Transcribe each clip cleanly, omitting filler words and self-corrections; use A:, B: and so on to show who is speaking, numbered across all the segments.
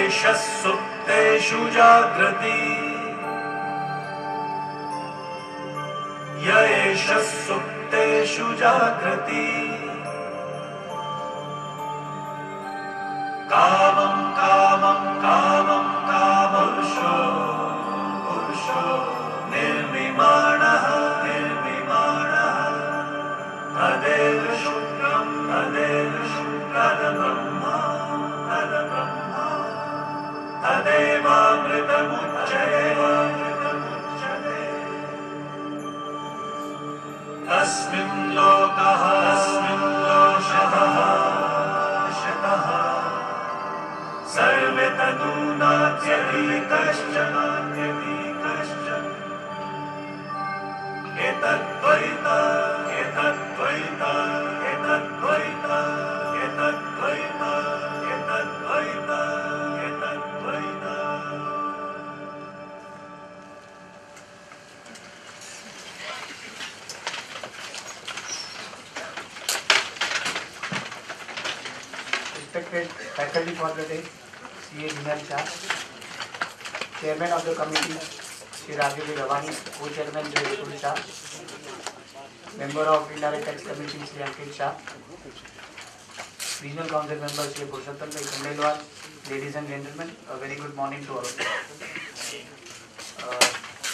A: सुप्तेषु जागृति य एष सुप्तेषु जागृति कामं कामं कामं कामपुरुषो पुरुषो निर्विमाणः निर्विमाणः तदेव शुक्रं तद्ब्रह्मा तदेवामृतमुच्यते तस्मिन् लोकः शतः सर्वे तदूनात्यधिकश्चन एतद्वैता एतद्वैता एतद्वैता एतद्वैता एतद्वैता एतद्वैता.
B: Respected faculty for the day, CA Dhinal Shah, Chairman of the committee, Shri Rajeev Ravani, Co-Chairman Dhinal Shah, Member of Indirect Tax Committee, Shri Ankit Shah, Regional Council Member, Shri Purushottam Khandelwal, ladies and gentlemen, a very good morning to all of you.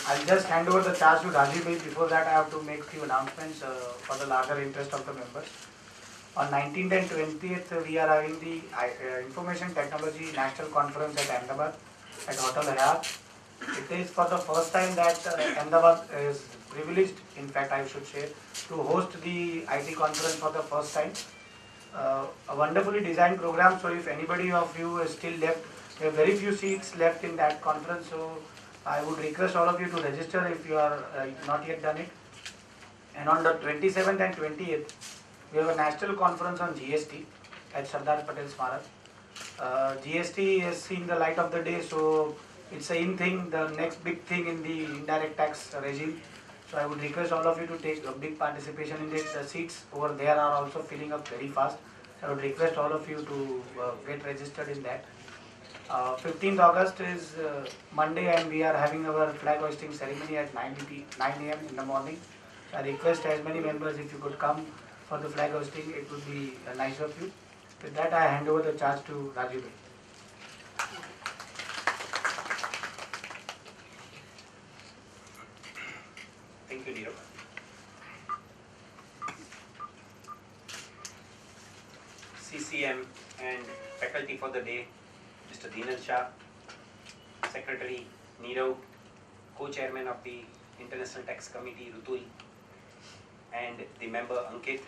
B: I'll just hand over the charge to Rajeev. Before that, I have to make few announcements for the larger interest of the members. On 19th and 20th, we are having the Information Technology National Conference at Ahmedabad at Hotel Hyatt. It is for the first time that Ahmedabad is privileged, in fact I should say, to host the IT conference for the first time. A wonderfully designed program, so if anybody of you is still left, there are very few seats left in that conference, so I would request all of you to register if you are not yet done it. And on the 27th and 28th, we have a national conference on GST at Sardar Patel Smarak. GST is seeing the light of the day, so it's a in thing, the next big thing in the indirect tax regime. So I would request all of you to take a big participation in this. The seats over there are also filling up very fast. I would request all of you to get registered in that. 15th August is Monday, and we are having our flag hoisting ceremony at 9 a.m. in the morning. So I request as many members, if you could come for the flag hosting, it would be nice of you. With that, I hand over the charge to Rajeev.
C: Thank you, Nirav. CCM and faculty for the day, Mr. Dhinal Shah, Secretary Nirav, Co-Chairman of the International Tax Committee, Rutul, and the member Ankit,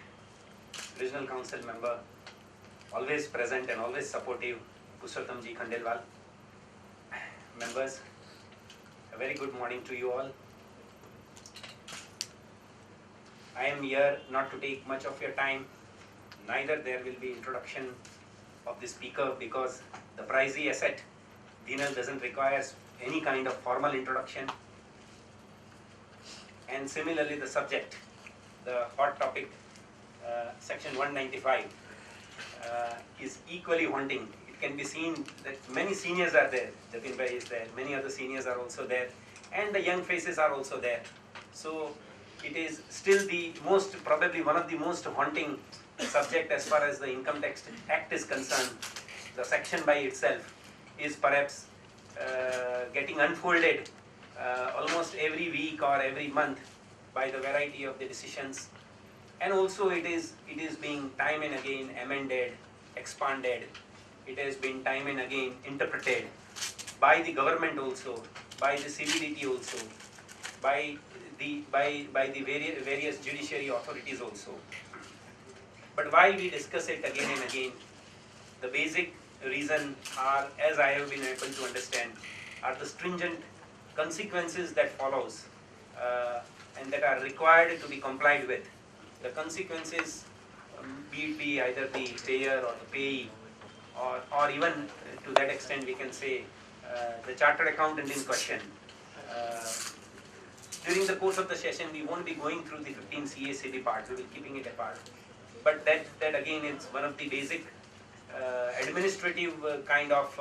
C: Regional Council member, always present and always supportive, Purushottam Khandelwal. Members, a very good morning to you all. I am here not to take much of your time, neither there will be introduction of the speaker, because the pricey asset, Dhinal, doesn't require any kind of formal introduction. And similarly the subject, the hot topic, section 195, is equally haunting. It can be seen that many seniors are there, Jatin Bhai is there, many other seniors are also there, and the young faces are also there. So it is still the most, probably one of the most haunting subject as far as the Income Tax Act is concerned. The section by itself is perhaps getting unfolded almost every week or every month by the variety of the decisions, and also it is being time and again amended, expanded. It has been time and again interpreted by the government also, by the CBDT also, by the various judiciary authorities also. But why we discuss it again and again, the basic reason are, as I have been able to understand, are the stringent consequences that follows and that are required to be complied with. The consequences, be it be either the payer or the payee, or even to that extent we can say the chartered accountant in question. During the course of the session, we won't be going through the 15 CACB part, we will be keeping it apart. But that again is one of the basic administrative kind of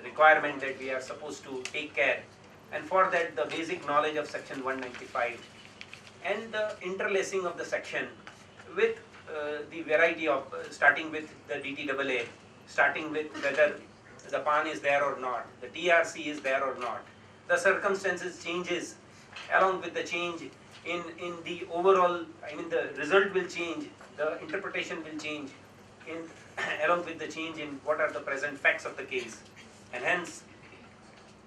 C: requirement that we are supposed to take care, and for that the basic knowledge of section 195 and the interlacing of the section with the variety of starting with the DTAA, starting with whether the PAN is there or not, the TRC is there or not, the circumstances changes along with the change in the overall, I mean the result will change, the interpretation will change in along with the change in what are the present facts of the case, and hence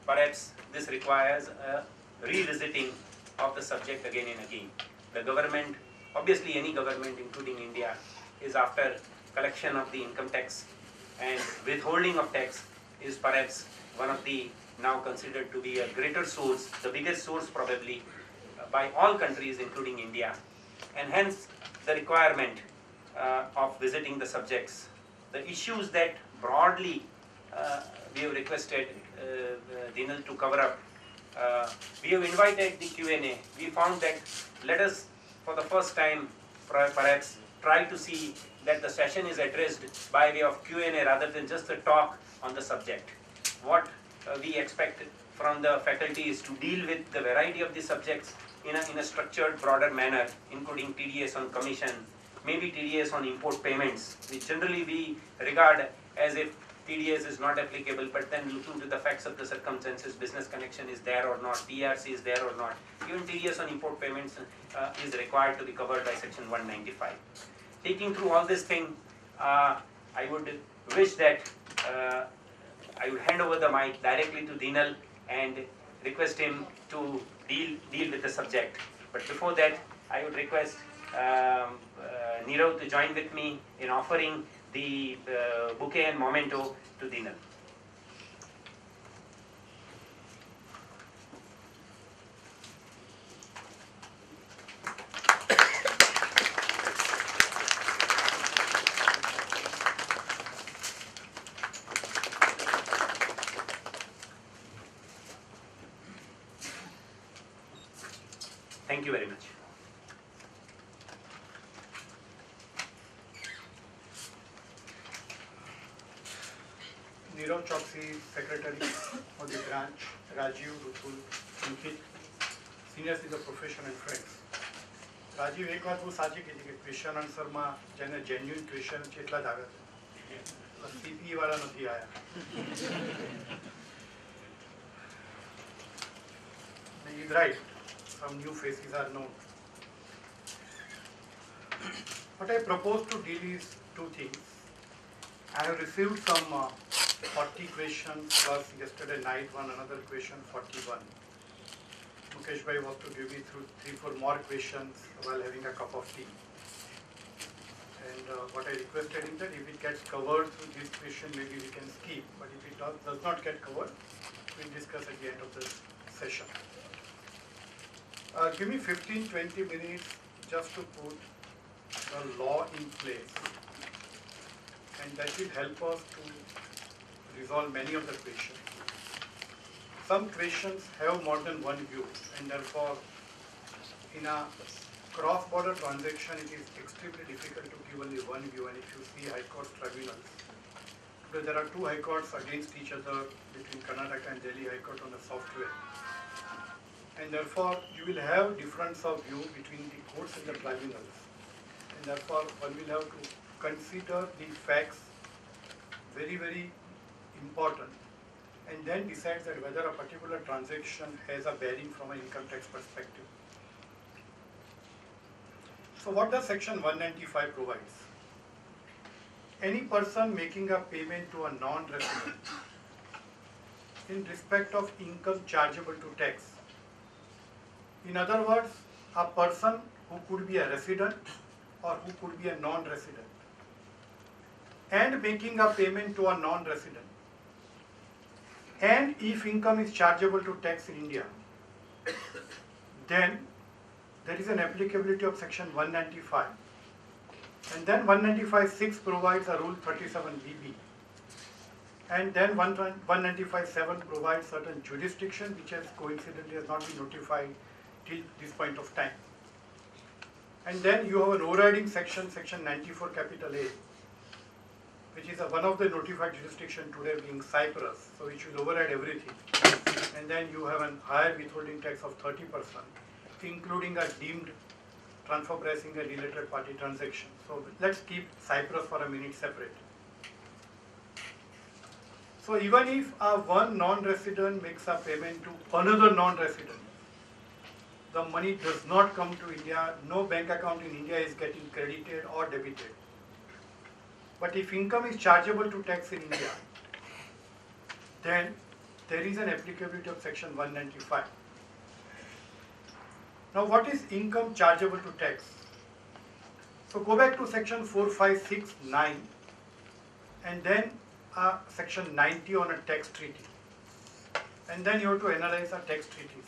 C: perhaps this requires a revisiting of the subject again and again. The government, obviously any government including India, is after collection of the income tax, and withholding of tax is perhaps one of the now considered to be a greater source, the biggest source probably by all countries including India, and hence the requirement of visiting the subjects. The issues that broadly we have requested Dhinal to cover up, we have invited the Q&A. We found that let us for the first time perhaps try to see that the session is addressed by way of Q&A rather than just a talk on the subject. What we expect from the faculty is to deal with the variety of the subjects in a structured, broader manner, including TDS on commission, maybe TDS on import payments, which generally we regard as if TDS is not applicable, but then looking to the facts of the circumstances, business connection is there or not, TRC is there or not. Even TDS on import payments is required to be covered by section 195. Taking through all this thing, I would wish that I would hand over the mic directly to Dhinal and request him to deal with the subject. But before that, I would request Nirav to join with me in offering the bouquet and memento to Dhinal. Thank you very much.
D: Nirav Choksi, Secretary of the branch, Rajiv, Rutul, Ankit, seniors in the profession and friends. Rajiv એક વાત બહુ સાચી કીધી કે question આન્સરમાં જેને genuine question છે એટલા જ આવે છે, સીપી વાળા નથી આવ્યા. He's right, some new faces are known. What I propose to deal is two things. I have received some 40 questions plus yesterday night another question 41. Mukesh bhai was to give me through 3-4 more questions while having a cup of tea. And what I requested is that if it gets covered through this question, maybe we can skip. But if it does not get covered, we'll discuss at the end of the session. Give me 15-20 minutes just to put the law in place. And that will help us to resolve many of the questions. Some questions have more than one view, and therefore in a cross-border transaction it is extremely difficult to give only one view. And if you see High Court tribunals, today there are 2 High Courts against each other between Karnataka and Delhi High Court on the software. And therefore you will have difference of view between the courts and the tribunals. And therefore one will have to consider the facts very, very important, and then decide that whether a particular transaction has a bearing from an income tax perspective. So what does section 195 provides? Any person making a payment to a non-resident in respect of income chargeable to tax. In other words, a person who could be a resident or who could be a non-resident and making a payment to a non-resident, and if income is chargeable to tax in India, then there is an applicability of section 195. And then 195.6 provides a rule 37BB. And then 195.7 provides certain jurisdiction which has coincidentally has not been notified till this point of time. And then you have an overriding section, section 94 capital A, which is one of the notified jurisdiction today being Cyprus, so which will override everything. And then you have a higher withholding tax of 30%, including a deemed transfer pricing and related party transaction. So let's keep Cyprus for a minute separate. So even if one non-resident makes a payment to another non-resident, the money does not come to India, no bank account in India is getting credited or debited. But if income is chargeable to tax in India, then there is an applicability of section 195. Now what is income chargeable to tax? So go back to section 4569 and then section 90 on a tax treaty. And then you have to analyze a tax treaties.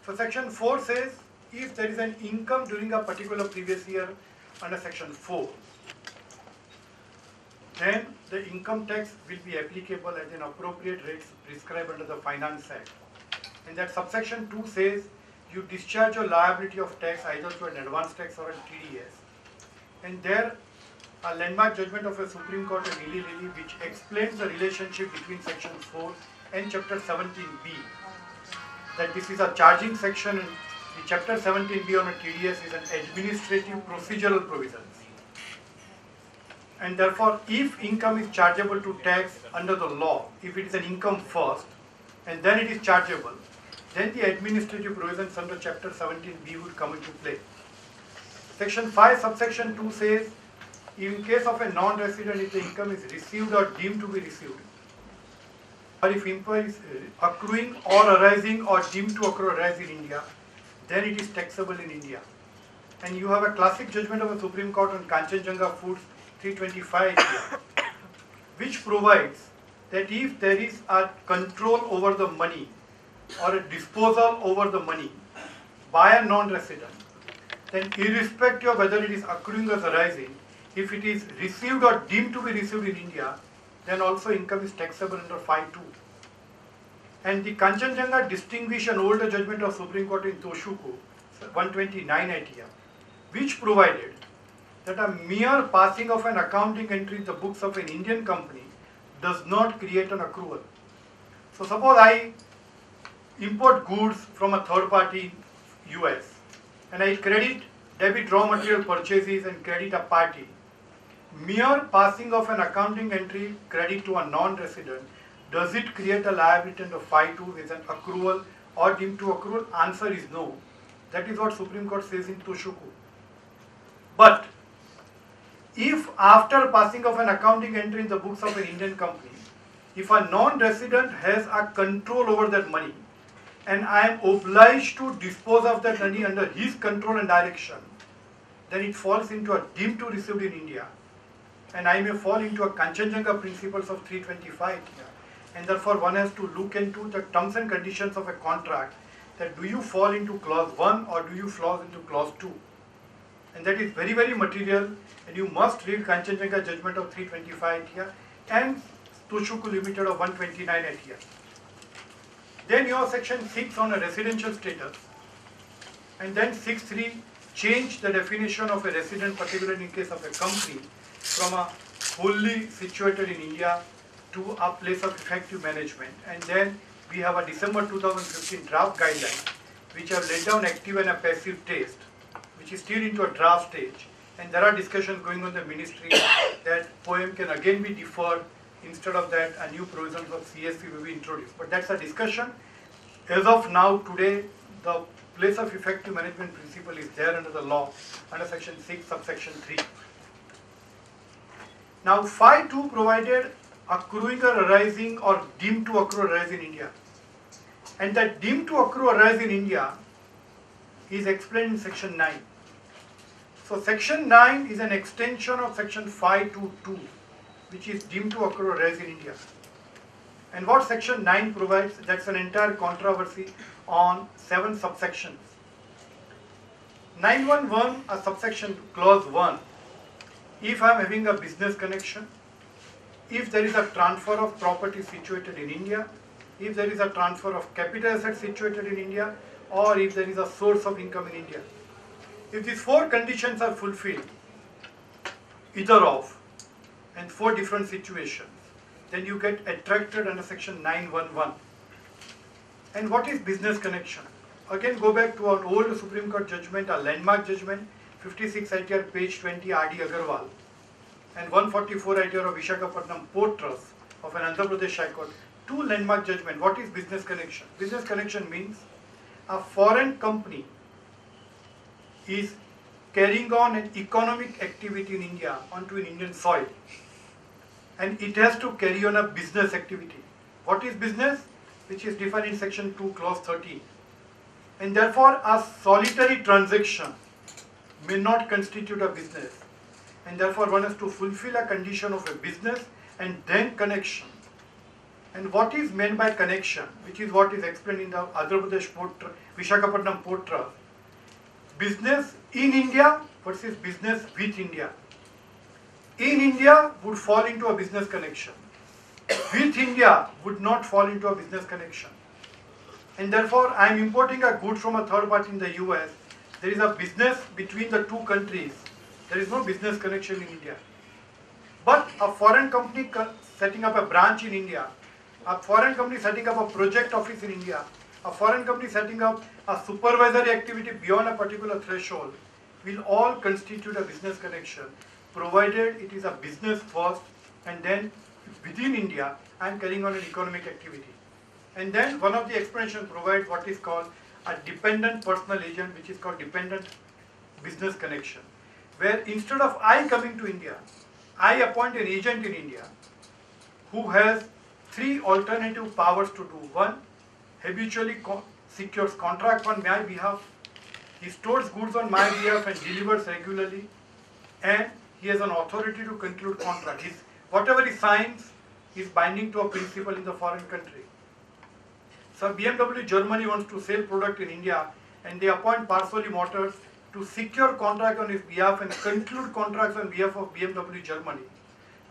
D: So section 4 says if there is an income during a particular previous year under section 4, then the income tax will be applicable at an appropriate rates prescribed under the Finance Act. And that subsection 2 says you discharge your liability of tax either through an advance tax or a TDS. And there a landmark judgment of a Supreme Court in Lilly which explains the relationship between section 4 and chapter 17B. That this is a charging section and the chapter 17B on a TDS is an administrative procedural provision. And therefore, if income is chargeable to tax under the law, if it is an income first and then it is chargeable, then the administrative provisions under chapter 17B would come into play. Section 5 subsection 2 says, in case of a non-resident, if the income is received or deemed to be received, or if income is accruing or arising or deemed to accrue or arise in India, then it is taxable in India. And you have a classic judgment of a Supreme Court on Kanchenjunga Foods 325 here, which provides that if there is a control over the money or a disposal over the money by a non-resident, then irrespective of whether it is accruing or arising, if it is received or deemed to be received in India, then also income is taxable under 5.2. And the Kanchenjunga distinguished an older judgment of Supreme Court in Toshuku 129 at here, which provided that a mere passing of an accounting entry in the books of an Indian company does not create an accrual. So suppose I import goods from a third party US and I debit raw material purchases and credit a party. Mere passing of an accounting entry credit to a non-resident, does it create a liability under 5.2 with an accrual or deemed to accrual? Answer is no. That is what Supreme Court says in Toshuku. But if after passing of an accounting entry in the books of an Indian company, if a non-resident has a control over that money and I am obliged to dispose of that money under his control and direction, then it falls into a deemed to received in India. And I may fall into a Kanchenjunga principles of 325 here. And therefore one has to look into the terms and conditions of a contract, that do you fall into clause 1 or do you fall into clause 2. And that is very, very material, and you must read Kanchenjunga judgment of 325 here and Toshuku Limited of 129 at here. Then you have section 6 on a residential status, and then 6.3 change the definition of a resident, particularly in case of a company, from a wholly situated in India to a place of effective management. And then we have a December 2015 draft guideline which have laid down active and a passive test, which is still into a draft stage, and there are discussions going on in the ministry that POEM can again be deferred. Instead of that, a new provisions of CSP will be introduced. But that's a discussion. As of now, today, the place of effective management principle is there under the law, under section 6, subsection 3. Now, 5.2 provided accruing or arising or deemed to accrue or arise in India. And that deemed to accrue or arise in India is explained in section 9. So section 9 is an extension of section 5.2.2, which is deemed to accrue or arise in India. And what section 9 provides, that's an entire controversy on 7 subsections. 911, a subsection clause 1, if I am having a business connection, if there is a transfer of property situated in India, if there is a transfer of capital assets situated in India, or if there is a source of income in India. If these 4 conditions are fulfilled, either of, and 4 different situations, then you get attracted under section 911. And what is business connection? Again, go back to our old Supreme Court judgment, a landmark judgment, 56 ITR page 20 R.D. Agarwal, and 144 ITR of Visakhapatnam Port Trust of an Andhra Pradesh High Court. 2 landmark judgment. What is business connection? Business connection means a foreign company is carrying on an economic activity in India onto an Indian soil, and it has to carry on a business activity. What is business? Which is defined in section 2 clause 13. And therefore a solitary transaction may not constitute a business, and therefore one has to fulfill a condition of a business and then connection. And what is meant by connection, which is what is explained in the Andhra Pradesh Visakhapatnam Port Trust. Business in India versus business with India. In India would fall into a business connection. With India would not fall into a business connection. And therefore I am importing a good from a third party in the US. There is a business between the 2 countries. There is no business connection in India. But a foreign company setting up a branch in India, a foreign company setting up a project office in India, a foreign company setting up a supervisory activity beyond a particular threshold will all constitute a business connection, provided it is a business first, and then within India I am carrying on an economic activity. And then one of the explanations provides what is called a dependent personal agent, which is called dependent business connection, where instead of I coming to India, I appoint an agent in India who has 3 alternative powers to do. 1, habitually secures contract on my behalf, he stores goods on my behalf and delivers regularly, and he has an authority to conclude contract. Whatever he signs is binding to a principle in the foreign country. So BMW Germany wants to sell product in India, and they appoint Parsoli Motors to secure contract on his behalf and conclude contracts on behalf of BMW Germany.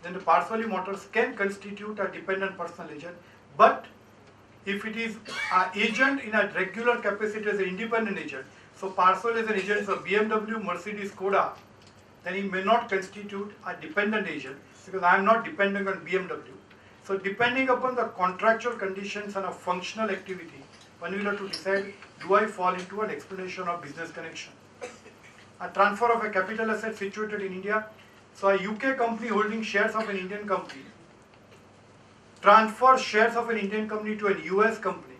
D: Then the Parsoli Motors can constitute a dependent personal agent, but if it is an agent in a regular capacity as an independent agent, so Parsoli is an agent for BMW, Mercedes, Skoda, then he may not constitute a dependent agent because I am not dependent on BMW. So depending upon the contractual conditions and a functional activity, one will have to decide, do I fall into an explanation of business connection? A transfer of a capital asset situated in India. So a UK company holding shares of an Indian company transfers shares of an Indian company to a US company.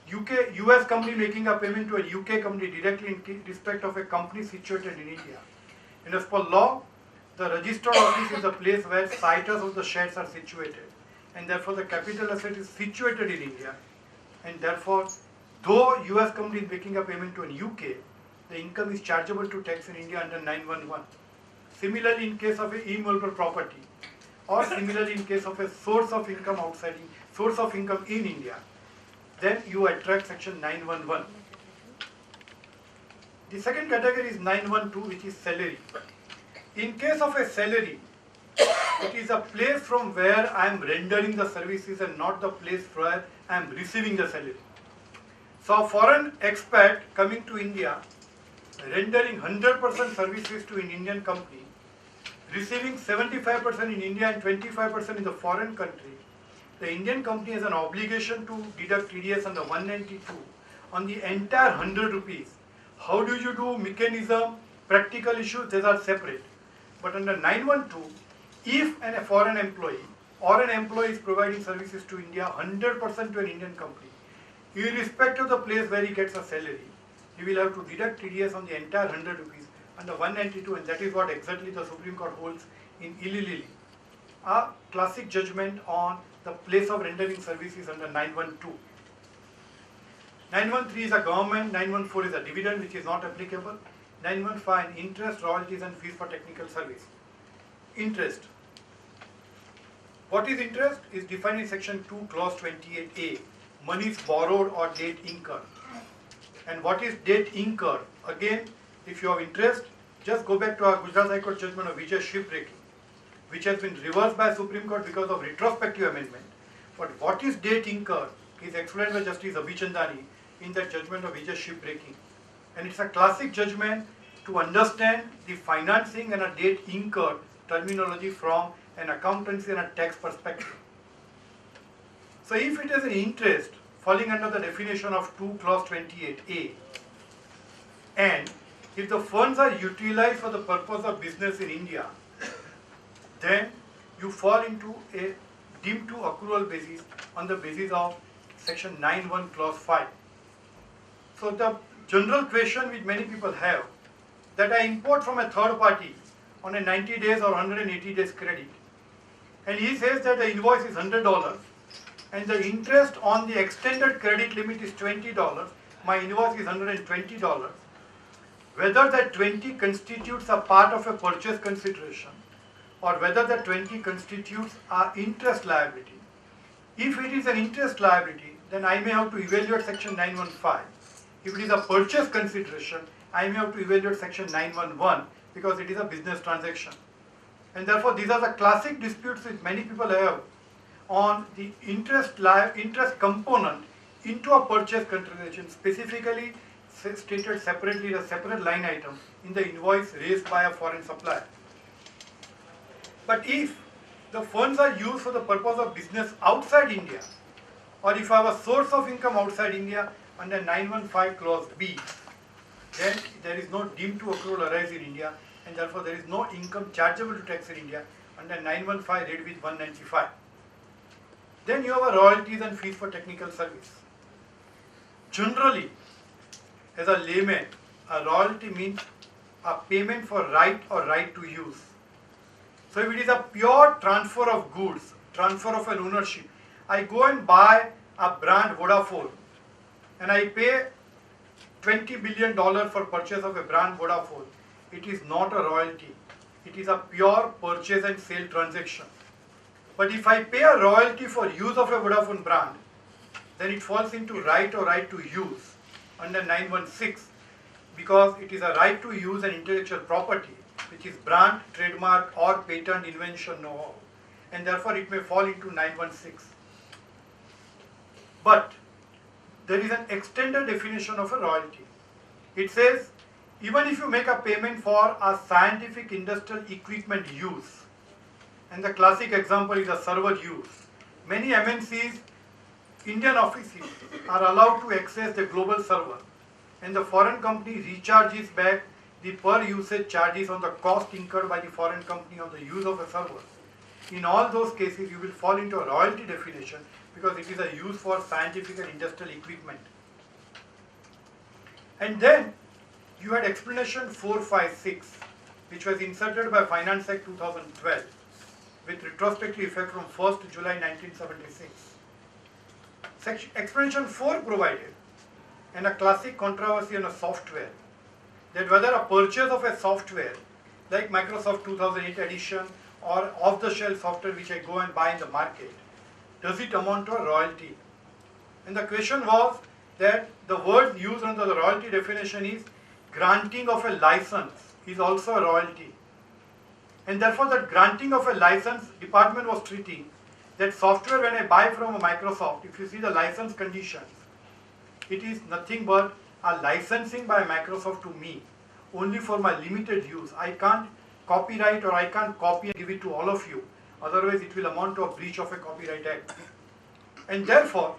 D: US company making a payment to a UK company directly in respect of a company situated in India. And as per law, the registered office is the place where citers of the shares are situated, and therefore the capital asset is situated in India, and therefore though US company is making a payment to a UK, the income is chargeable to tax in India under 911. Similarly, in case of a immovable property, or similarly in case of a source of income in India, then you attract section 911. The second category is 912, which is salary. In case of a salary, it is a place from where I am rendering the services and not the place where I am receiving the salary. So a foreign expat coming to India, rendering 100% services to an Indian company, receiving 75% in India and 25% in the foreign country, the Indian company has an obligation to deduct TDS under 192 on the entire 100 rupees. How do you do mechanism, practical issues, these are separate. But under 912, if a foreign employee or an employee is providing services to India 100% to an Indian company, irrespective of the place where he gets a salary, he will have to deduct TDS on the entire 100 rupees under 192, and that is what exactly the Supreme Court holds in Illilili, a classic judgment on the place of rendering services under 912. 913 is a government, 914 is a dividend which is not applicable, 915 interest, royalties and fees for technical service. Interest. What is interest? Is defined in section 2 clause 28a, monies borrowed or debt incurred. And what is debt incurred? Again, if you have interest, just go back to our Gujarat High Court judgment of Vijay shipbreaking, which has been reversed by Supreme Court because of retrospective amendment. But what is debt incurred is explained by Justice Abhichandani in that judgment of Vijay shipbreaking. And it's a classic judgment to understand the financing and a debt incurred terminology from an accountancy and a tax perspective. So if it is an interest falling under the definition of 2 clause 28A, and if the funds are utilized for the purpose of business in India, then you fall into a deemed to accrual basis on the basis of section 9(1) clause 5. So the general question which many people have, that I import from a third party on a 90 days or 180 days credit, and he says that the invoice is $100 and the interest on the extended credit limit is $20, my invoice is $120, whether that 20 constitutes a part of a purchase consideration or whether the 20 constitutes an interest liability. If it is an interest liability, then I may have to evaluate section 915. If it is a purchase consideration, I may have to evaluate section 911 because it is a business transaction. And therefore, these are the classic disputes which many people have on the interest component into a purchase consideration, specifically stated separately as a separate line item in the invoice raised by a foreign supplier. But if the funds are used for the purpose of business outside India, or if I have a source of income outside India under 915 clause B, then there is no deemed to accrual arise in India, and therefore there is no income chargeable to tax in India under 915 rate with 195. Then you have a royalties and fees for technical service. Generally, as a layman, a royalty means a payment for right or right to use. So if it is a pure transfer of goods, transfer of an ownership, I go and buy a brand Vodafone and I pay $20 billion for purchase of a brand Vodafone. It is not a royalty. It is a pure purchase and sale transaction. But if I pay a royalty for use of a Vodafone brand, then it falls into right or right to use under 916 because it is a right to use an intellectual property which is brand, trademark or patent, invention, know-how, and therefore it may fall into 916. But there is an extended definition of a royalty. It says even if you make a payment for a scientific industrial equipment use, and the classic example is a server use. Many MNCs, Indian offices are allowed to access the global server, and the foreign company recharges back the per usage charges on the cost incurred by the foreign company on the use of a server. In all those cases, you will fall into a royalty definition because it is a use for scientific and industrial equipment. And then you had explanation 456, which was inserted by Finance Act 2012 with retrospective effect from 1st July 1976. Explanation 4 provided, and a classic controversy on a software, that whether a purchase of a software like Microsoft 2008 edition or off-the-shelf software which I go and buy in the market, does it amount to a royalty? And the question was that the word used under the royalty definition is granting of a license is also a royalty. And therefore that granting of a license, department was treating that software when I buy from a Microsoft, if you see the license conditions, it is nothing but a licensing by Microsoft to me, only for my limited use. I can't copyright or I can't copy and give it to all of you. Otherwise it will amount to a breach of a Copyright Act. And therefore,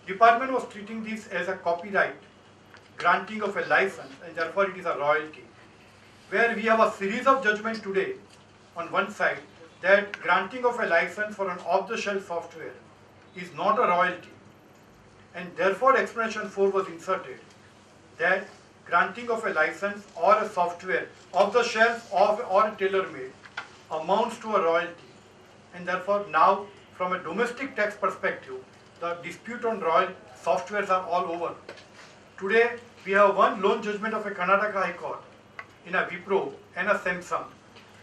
D: department was treating this as a copyright, granting of a license, and therefore it is a royalty. Where we have a series of judgments today on one side that granting of a license for an off-the-shelf software is not a royalty, and therefore explanation 4 was inserted that granting of a license or a software off-the-shelf or tailor-made amounts to a royalty, and therefore now from a domestic tax perspective the dispute on royal softwares are all over. Today we have one loan judgment of a Karnataka High Court in a Wipro and a Samsung,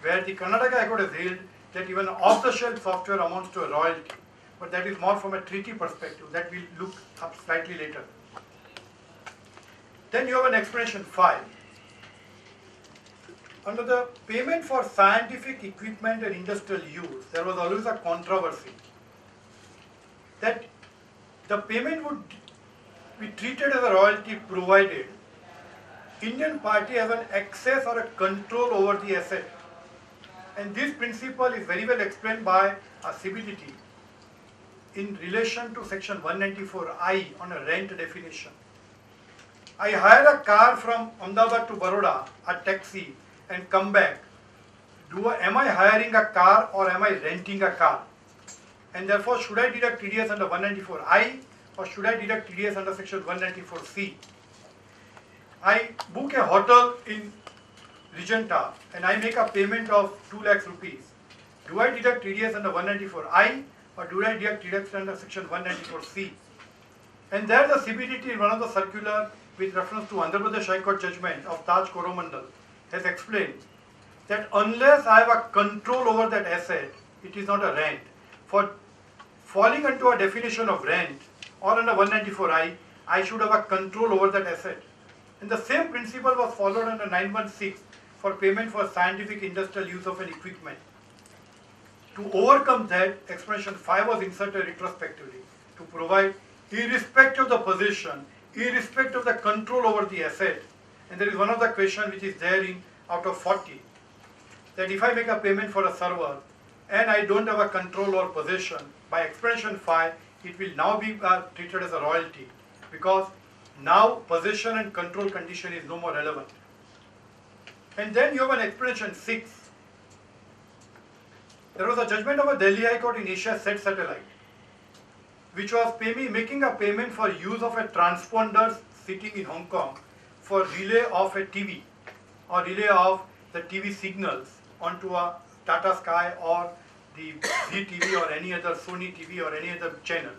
D: where the Karnataka High Court has held that even off-the-shelf software amounts to a royalty, but that is more from a treaty perspective. That we'll look up slightly later. Then you have an explanation 5. Under the payment for scientific equipment and industrial use, there was always a controversy that the payment would be treated as a royalty provided Indian party has an access or a control over the asset. And this principle is very well explained by a CBDT in relation to section 194I on a rent definition. I hire a car from Ahmedabad to Baroda, a taxi, and come back. Am I hiring a car or am I renting a car? And therefore, should I deduct TDS under 194I or should I deduct TDS under section 194C? I book a hotel in Regenta and I make a payment of 2 lakhs rupees. Do I deduct TDS under 194I or do I deduct TDS under section 194C? And there the CBDT in one of the circular with reference to Andhra Pradesh High Court judgment of Taj Coromandel has explained that unless I have a control over that asset, it is not a rent. For falling into a definition of rent or under 194I, I should have a control over that asset. And the same principle was followed under 916 for payment for scientific industrial use of an equipment. To overcome that, explanation 5 was inserted retrospectively to provide irrespective of the position, irrespective of the control over the asset. And there is one of the question which is there in out of 40, that if I make a payment for a server and I don't have a control or possession, by explanation 5, it will now be treated as a royalty because now possession and control condition is no more relevant. And then you have an explanation 6. There was a judgment of a Delhi High Court in Asia Set Satellite, which was making a payment for use of a transponder sitting in Hong Kong for relay of a TV or relay of the TV signals onto a Tata Sky or the Zee TV or any other Sony TV or any other channel.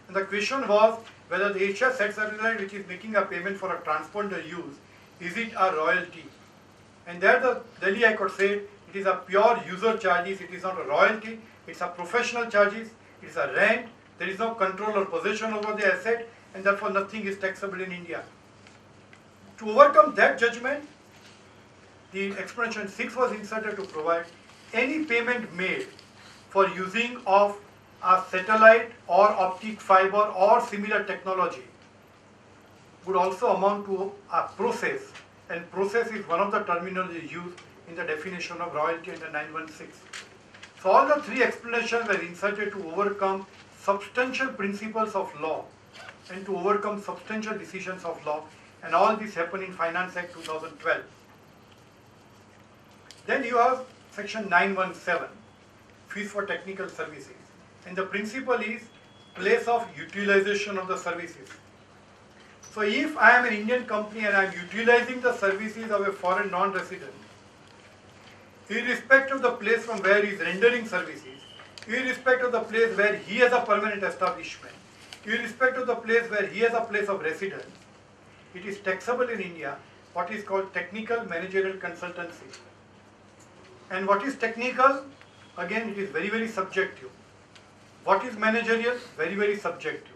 D: And the question was whether the Asia Set Satellite, which is making a payment for a transponder use, is it a royalty? And there the Delhi High Court said it is a pure user charges, it is not a royalty, it's a professional charges, it is a rent, there is no control or possession over the asset and therefore nothing is taxable in India. To overcome that judgment, the explanation 6 was inserted to provide any payment made for using of a satellite or optic fiber or similar technology would also amount to a process, and process is one of the terminology used in the definition of royalty under 916. So all the 3 explanations were inserted to overcome substantial principles of law and to overcome substantial decisions of law, and all this happened in Finance Act 2012. Then you have section 917, fees for technical services, and the principle is place of utilization of the services. So if I am an Indian company and I am utilizing the services of a foreign non-resident, irrespective of the place from where he is rendering services, irrespective of the place where he has a permanent establishment, irrespective of the place where he has a place of residence, it is taxable in India what is called technical managerial consultancy. And what is technical? Again, it is very, very subjective. What is managerial? Very, very subjective.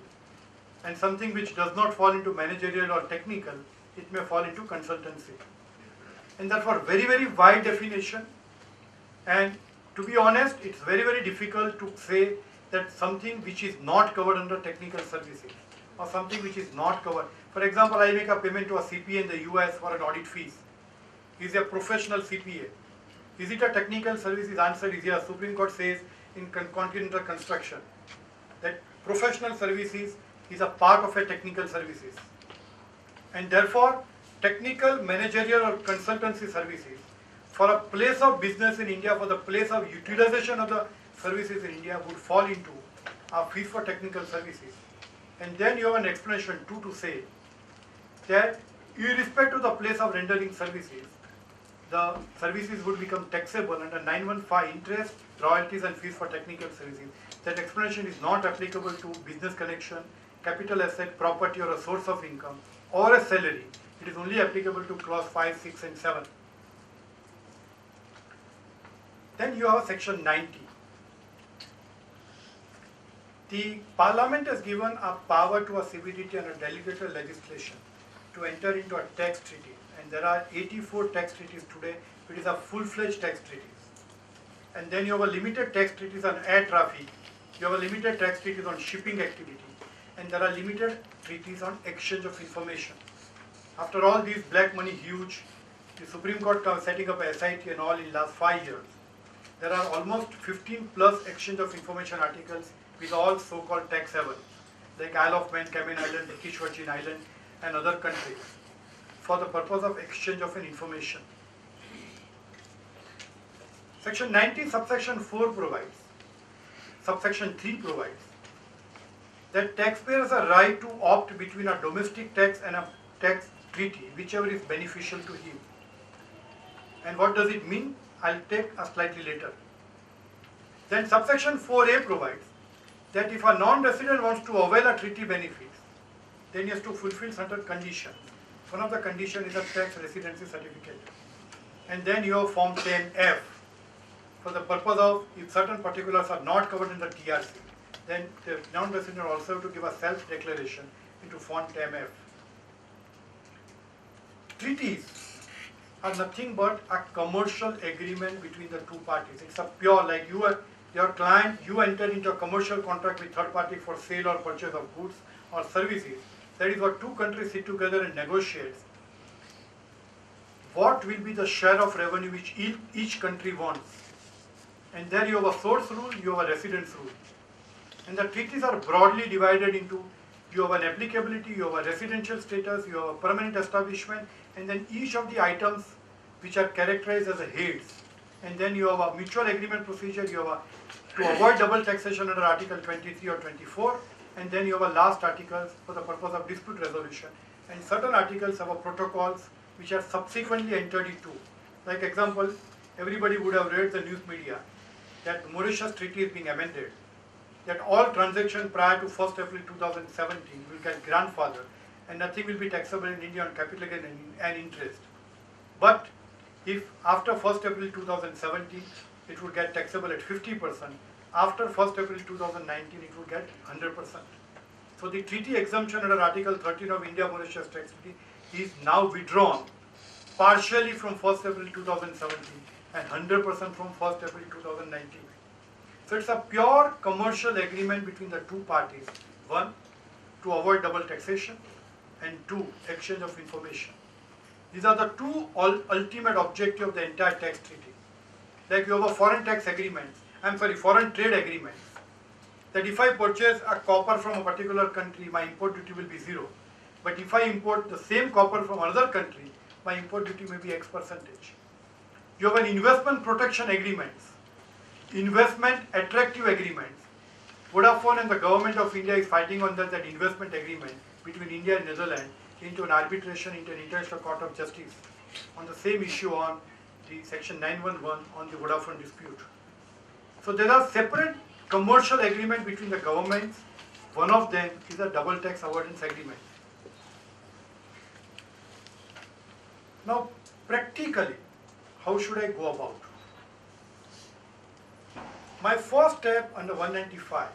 D: And something which does not fall into managerial or technical, it may fall into consultancy. And therefore, very, very wide definition. And to be honest, it's very, very difficult to say that something which is not covered under technical services or something which is not covered. For example, I make a payment to a CPA in the US for an audit fees. He's a professional CPA. Is it a technical service? His answer is yes. Supreme Court says in continental construction that professional services is a part of a technical services. And therefore, technical, managerial or consultancy services for a place of business in India, for the place of utilization of the services in India would fall into a fee for technical services. And then you have an explanation 2 to say that irrespective of the place of rendering services, the services would become taxable under 915 interest, royalties and fees for technical services. That explanation is not applicable to business connection, capital asset, property or a source of income or a salary. It is only applicable to clause 5, 6 and 7. Then you have section 90. The Parliament has given a power to a CBDT under delegated legislation to enter into a tax treaty. And there are 84 tax treaties today. It is a full-fledged tax treaties. And then you have a limited tax treaties on air traffic. You have a limited tax treaties on shipping activity. And there are limited treaties on exchange of information. After all these black money huge, the Supreme Court setting up a SIT and all in last 5 years. there are almost 15 plus exchange of information articles with all so-called tax havens, like Isle of Man, Cayman Island, British Virgin Island, and other countries, for the purpose of exchange of information. Section 90, subsection 4 provides, subsection 3 provides, that taxpayers have a right to opt between a domestic tax and a tax treaty, whichever is beneficial to him. And what does it mean? I'll take a slightly later. Then subsection 4A provides that if a non-resident wants to avail a treaty benefits, then he has to fulfill certain conditions. One of the conditions is a tax residency certificate. And then you have Form 10F for the purpose of if certain particulars are not covered in the TRC, then the non-resident also have to give a self-declaration into Form 10F. Treaties are nothing but a commercial agreement between the two parties. It's a pure, like your client, you enter into a commercial contract with third party for sale or purchase of goods or services. That is what two countries sit together and negotiate. What will be the share of revenue which each country wants? And there you have a source rule, you have a residence rule. And the treaties are broadly divided into, you have an applicability, you have a residential status, you have a permanent establishment, and then each of the items which are characterized as a heads. And then you have a mutual agreement procedure, you have to avoid double taxation under Article 23 or 24, and then you have a last articles for the purpose of dispute resolution. And certain articles have a protocols which are subsequently entered into. Like example, everybody would have read the news media that Mauritius Treaty is being amended, that all transactions prior to 1st April 2017 will get grandfathered and nothing will be taxable in India on capital gain and interest. But if after 1st April 2017, it would get taxable at 50%. After 1st April 2019, it would get 100%. So the treaty exemption under Article 13 of India-Mauritius Tax Treaty is now withdrawn partially from 1st April 2017 and 100% from 1st April 2019. So it's a pure commercial agreement between the two parties. One, to avoid double taxation, and two, exchange of information. These are the two ultimate objectives of the entire tax treaty. Like you have a foreign tax agreement, foreign trade agreements, that if I purchase a copper from a particular country, my import duty will be 0. But if I import the same copper from another country, my import duty may be X percentage. You have an investment protection agreements, investment attractive agreements. Vodafone and the government of India is fighting on that investment agreement between India and Netherlands into an arbitration into an international court of justice on the same issue on the section 911 on the Vodafone dispute. So there are separate commercial agreements between the governments. One of them is a double tax avoidance agreement. Now practically, how should I go about? My first step under 195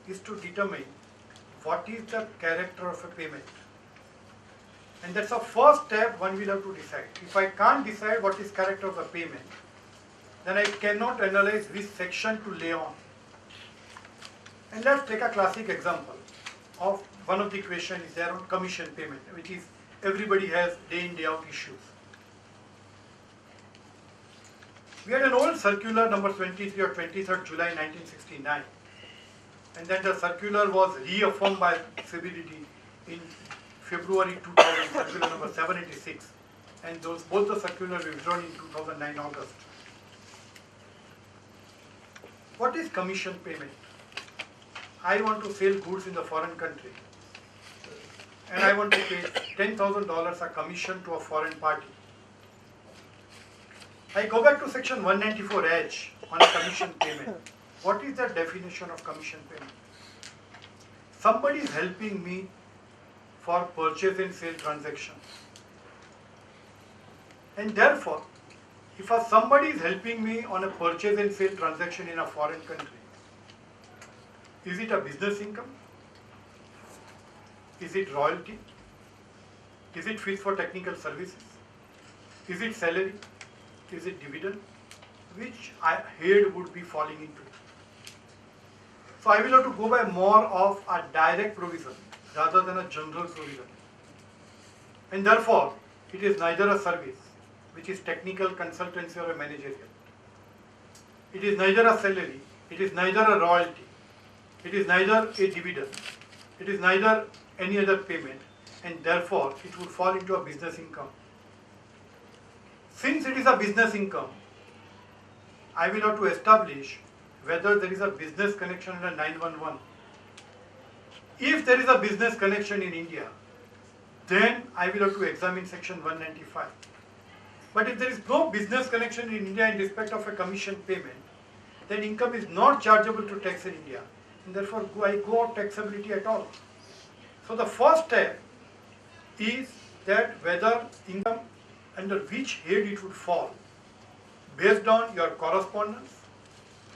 D: is to determine what is the character of a payment. And that's the first step one will have to decide. If I can't decide what is character of the payment, then I cannot analyze which section to lay on. And let's take a classic example of one of the questions is there on commission payment, which is everybody has day in, day out issues. We had an old circular number 23 or 23rd July 1969, and then the circular was reaffirmed by CBDT in February 2000, circular number 786, and both the circulars were withdrawn in 2009 August. What is commission payment? I want to sell goods in the foreign country, and I want to pay $10,000 a commission to a foreign party. I go back to section 194H on commission payment. What is the definition of commission payment? Somebody is helping me for purchase and sale transactions. And therefore, if somebody is helping me on a purchase and sale transaction in a foreign country, is it a business income? Is it royalty? Is it fees for technical services? Is it salary? Is it dividend? Which head would be falling into? So I will have to go by more of a direct provision rather than a general provision. And therefore, it is neither a service, which is technical consultancy or a managerial. it is neither a salary, it is neither a royalty, it is neither a dividend, it is neither any other payment, and therefore it would fall into a business income. Since it is a business income, I will have to establish whether there is a business connection under 911. If there is a business connection in India, then I will have to examine section 195. But if there is no business connection in India in respect of a commission payment, then income is not chargeable to tax in India, and therefore I go out taxability at all. So the first step is that whether income under which head it would fall, based on your correspondence,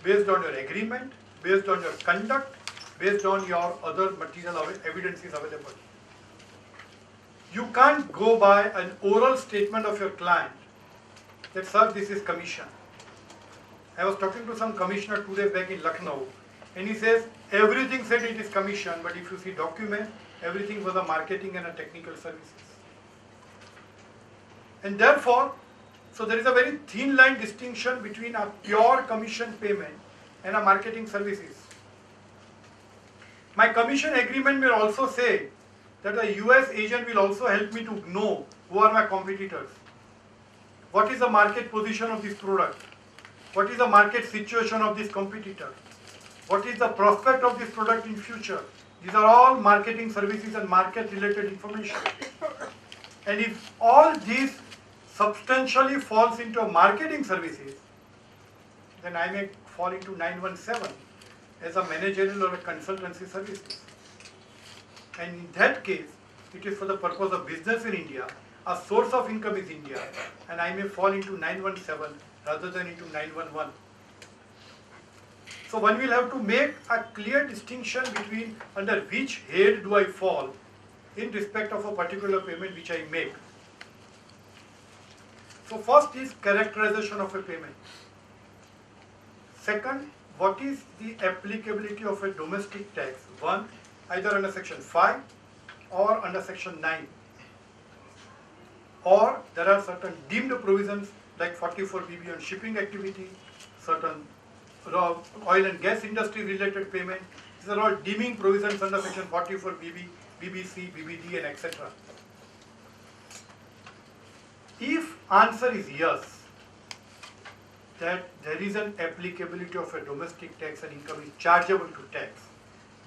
D: based on your agreement, based on your conduct, based on your other material evidences available. You can't go by an oral statement of your client that, sir, this is commission. I was talking to some commissioner 2 days back in Lucknow, and he says everything said it is commission, but if you see document, everything was a marketing and a technical services. And therefore, so there is a very thin line distinction between a pure commission payment and a marketing services. My commission agreement will also say that a US agent will also help me to know who are my competitors. What is the market position of this product? What is the market situation of this competitor? What is the prospect of this product in future? These are all marketing services and market related information. And if all these substantially falls into marketing services, then I may fall into 917 as a managerial or a consultancy services. And in that case, it is for the purpose of business in India, a source of income is India, and I may fall into 917 rather than into 911. So one will have to make a clear distinction between under which head do I fall in respect of a particular payment which I make. So first is characterization of a payment. Second, what is the applicability of a domestic tax? One, either under section 5 or under section 9. Or there are certain deemed provisions like 44 BB on shipping activity, certain oil and gas industry related payment. These are all deeming provisions under section 44 BB, BBC, BBD and etc. If answer is yes, that there is an applicability of a domestic tax and income is chargeable to tax,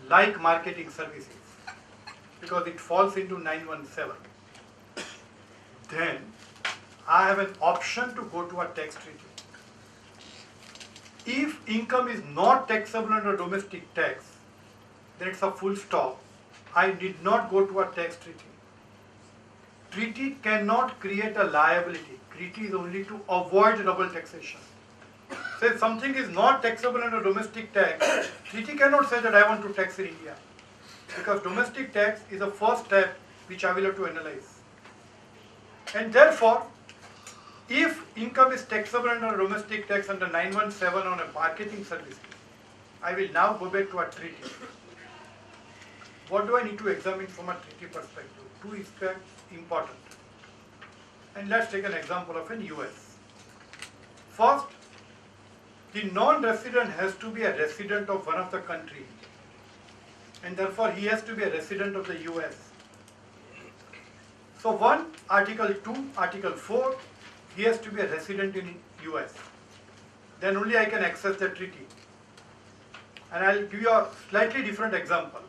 D: like marketing services, because it falls into 917, then I have an option to go to a tax treaty. If income is not taxable under domestic tax, then it's a full stop. I did not go to a tax treaty. Treaty cannot create a liability. Treaty is only to avoid double taxation. So if something is not taxable under domestic tax, treaty cannot say that I want to tax in India. Because domestic tax is the first step which I will have to analyze. And therefore, if income is taxable under domestic tax under 917 on a marketing service, I will now go back to a treaty. What do I need to examine from a treaty perspective? Two aspects important. And let's take an example of an US. First, the non-resident has to be a resident of one of the countries, and therefore he has to be a resident of the US. So 1, Article 2, Article 4, he has to be a resident in US. Then only I can access the treaty. And I'll give you a slightly different example.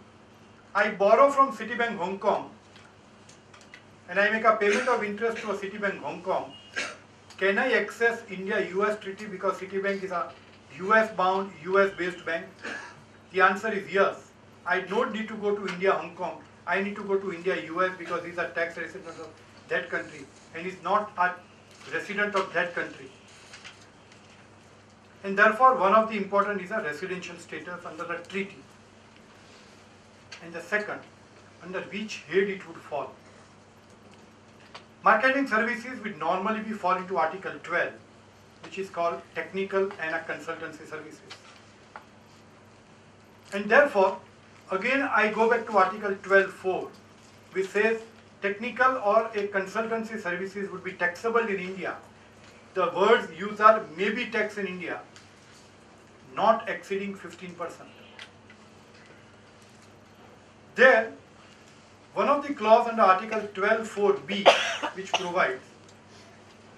D: I borrow from Citibank Hong Kong and I make a payment of interest to a Citibank Hong Kong. Can I access India-US treaty because Citibank is a US-bound, US-based bank? The answer is yes. I don't need to go to India-Hong Kong. I need to go to India-US because he's a tax resident of that country and he's not a resident of that country. And therefore, one of the important is a residential status under the treaty. And the second, under which head it would fall. Marketing services would normally be fall into Article 12, which is called technical and consultancy services. And therefore, again I go back to Article 12.4, which says technical or a consultancy services would be taxable in India. The words used are may be taxed in India. not exceeding 15%. There, one of the clause under Article 12(4)(b) which provides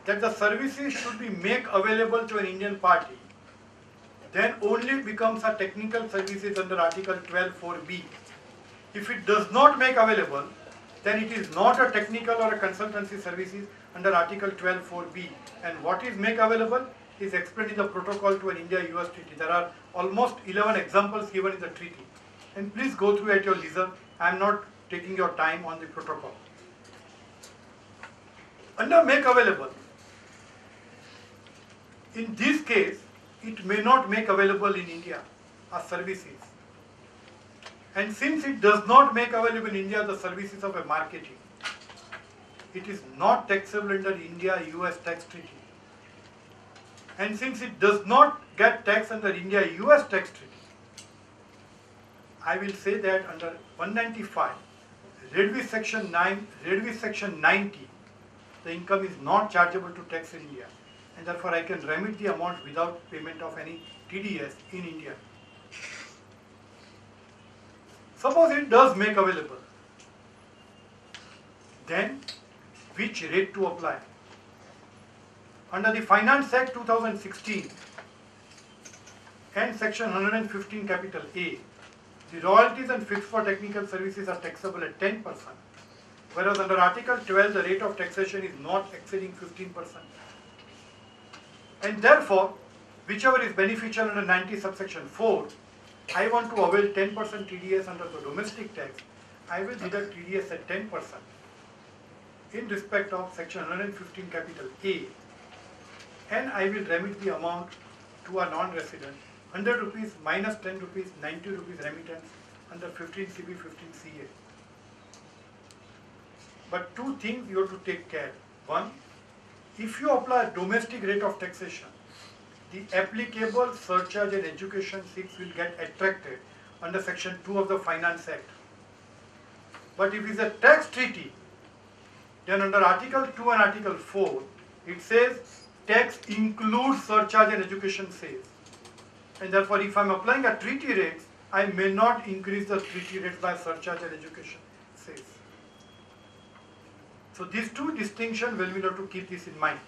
D: that the services should be made available to an Indian party, then only it becomes a technical services under Article 12(4)(b). If it does not make available, then it is not a technical or a consultancy services under Article 12(4)(b). And what is make available is explained in the protocol to an India-US treaty. There are almost 11 examples given in the treaty. And please go through at your leisure. I am not taking your time on the protocol. Under make available, in this case, it may not make available in India as services. And since it does not make available in India the services of a marketing, it is not taxable under India-US tax treaty. And since it does not get taxed under India-US tax treaty, I will say that under 195, Read Section 9, Read Section 90, the income is not chargeable to tax in India, and therefore I can remit the amount without payment of any TDS in India. Suppose it does make available, then which rate to apply? Under the Finance Act 2016 and Section 115 capital A, the royalties and fixed for technical services are taxable at 10%, whereas under Article 12 the rate of taxation is not exceeding 15%. And therefore, whichever is beneficial under 90 subsection 4, I want to avail 10% TDS under the domestic tax, I will deduct TDS at 10% in respect of Section 115 capital A, and I will remit the amount to a non-resident, 100 rupees minus 10 rupees, 90 rupees remittance under 15 CB, 15 CA. But two things you have to take care. One, if you apply a domestic rate of taxation, the applicable surcharge and education 6 will get attracted under Section 2 of the Finance Act. But if it is a tax treaty, then under Article 2 and Article 4, it says tax includes surcharge and education sales. And therefore, if I am applying a treaty rates, I may not increase the treaty rates by surcharge and education sales. So these two distinctions, well, we have to keep this in mind.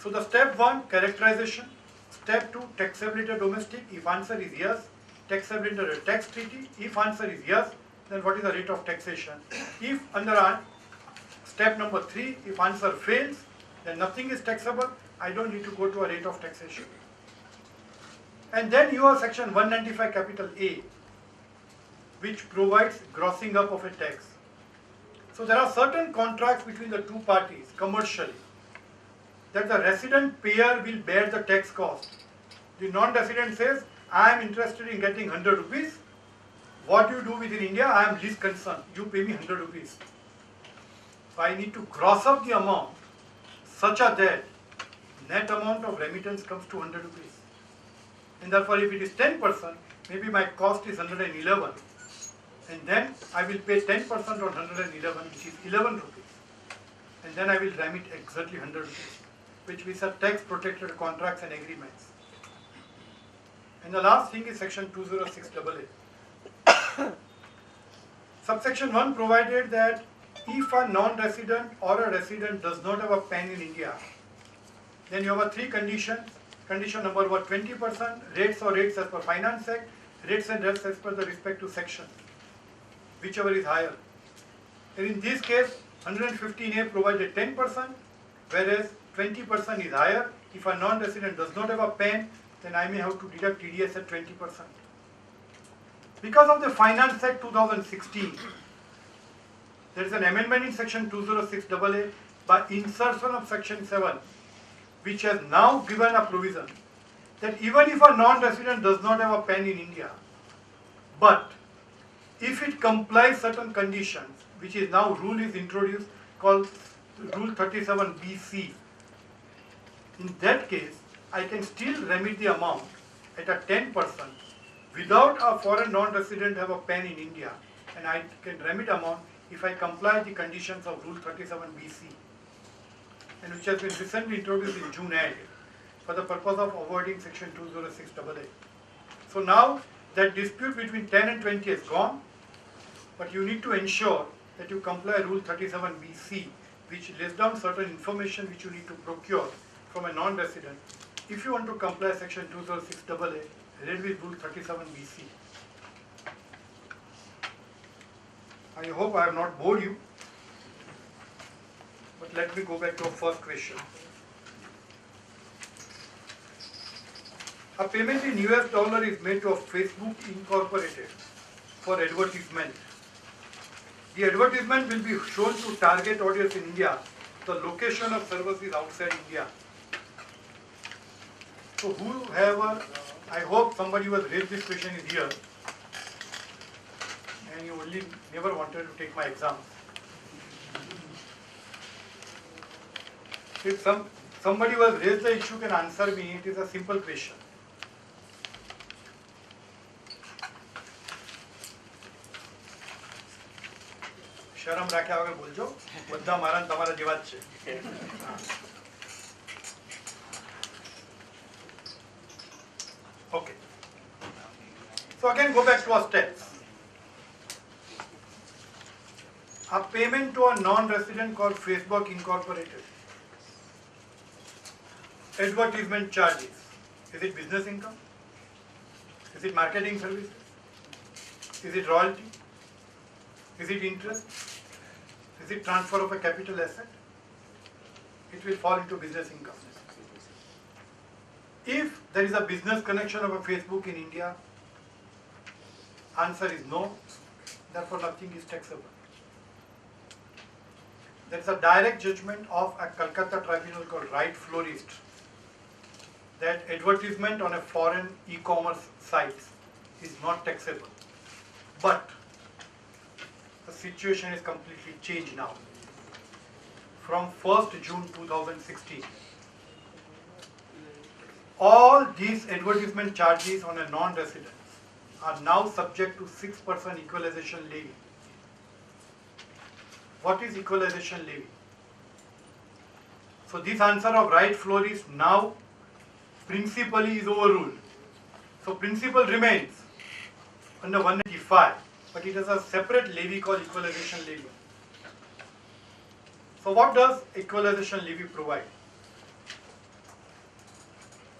D: So the step 1, characterization. Step 2, taxability domestic. If answer is yes, taxability under a tax treaty. If answer is yes, then what is the rate of taxation? If under step number 3, if answer fails, then nothing is taxable. I don't need to go to a rate of taxation. And then you have Section 195 capital A, which provides grossing up of a tax. So there are certain contracts between the two parties commercially that the resident payer will bear the tax cost. The non-resident says, I am interested in getting 100 rupees. What you do within India, I am least concerned. You pay me 100 rupees. So I need to gross up the amount such that net amount of remittance comes to 100 rupees. And therefore, if it is 10%, maybe my cost is 111. And then I will pay 10% on 111, which is 11 rupees. And then I will remit exactly 100 rupees, which is a tax protected contracts and agreements. And the last thing is Section 206AA. Subsection 1 provided that if a non-resident or a resident does not have a PAN in India, then you have 3 conditions. Condition number 1, 20%, rates or rates as per Finance Act, rates and rates as per the respective section, whichever is higher. And in this case, 115A provided 10%, whereas 20% is higher. If a non-resident does not have a PAN, then I may have to deduct TDS at 20%. Because of the Finance Act 2016, there is an amendment in Section 206AA by insertion of Section 7, which has now given a provision that even if a non-resident does not have a PAN in India, but if it complies certain conditions, which is now rule is introduced called Rule 37BC, in that case, I can still remit the amount at a 10% without a foreign non-resident have a PAN in India, and I can remit amount if I comply the conditions of Rule 37BC, and which has been recently introduced in June end. for the purpose of avoiding section 206AA. So now that dispute between 10 and 20 is gone, but you need to ensure that you comply Rule 37BC, which lists down certain information which you need to procure from a non-resident. If you want to comply section 206AA, read with Rule 37BC. I hope I have not bored you, but let me go back to our first question. A payment in US dollar is made to a Facebook Incorporated for advertisement. The advertisement will be shown to target audience in India. The location of service is outside India. So whoever, I hope somebody who has raised this question is here and you only never wanted to take my exams. If somebody who has raised the issue can answer me, it is a simple question. શરમ રાખ્યા વગર બોલજો બધા મારા ને તમારા જેવા જ છે. Okay. So again go back to our steps. A payment to a non-resident called Facebook Incorporated. Advertisement charges. Is it business income? Is it marketing services? Is it royalty? Is it interest? Is it transfer of a capital asset? It will fall into business income. If there is a business connection of a Facebook in India, answer is no, therefore nothing is taxable. There is a direct judgment of a Calcutta tribunal called Right Florist that advertisement on a foreign e-commerce site is not taxable. But the situation is completely changed now. From 1st June 2016, all these advertisement charges on a non-resident are now subject to 6% equalization levy. What is equalization levy? So this answer of right florist now principally is overruled. So principle remains under 185. But it has a separate levy called equalization levy. So what does equalization levy provide?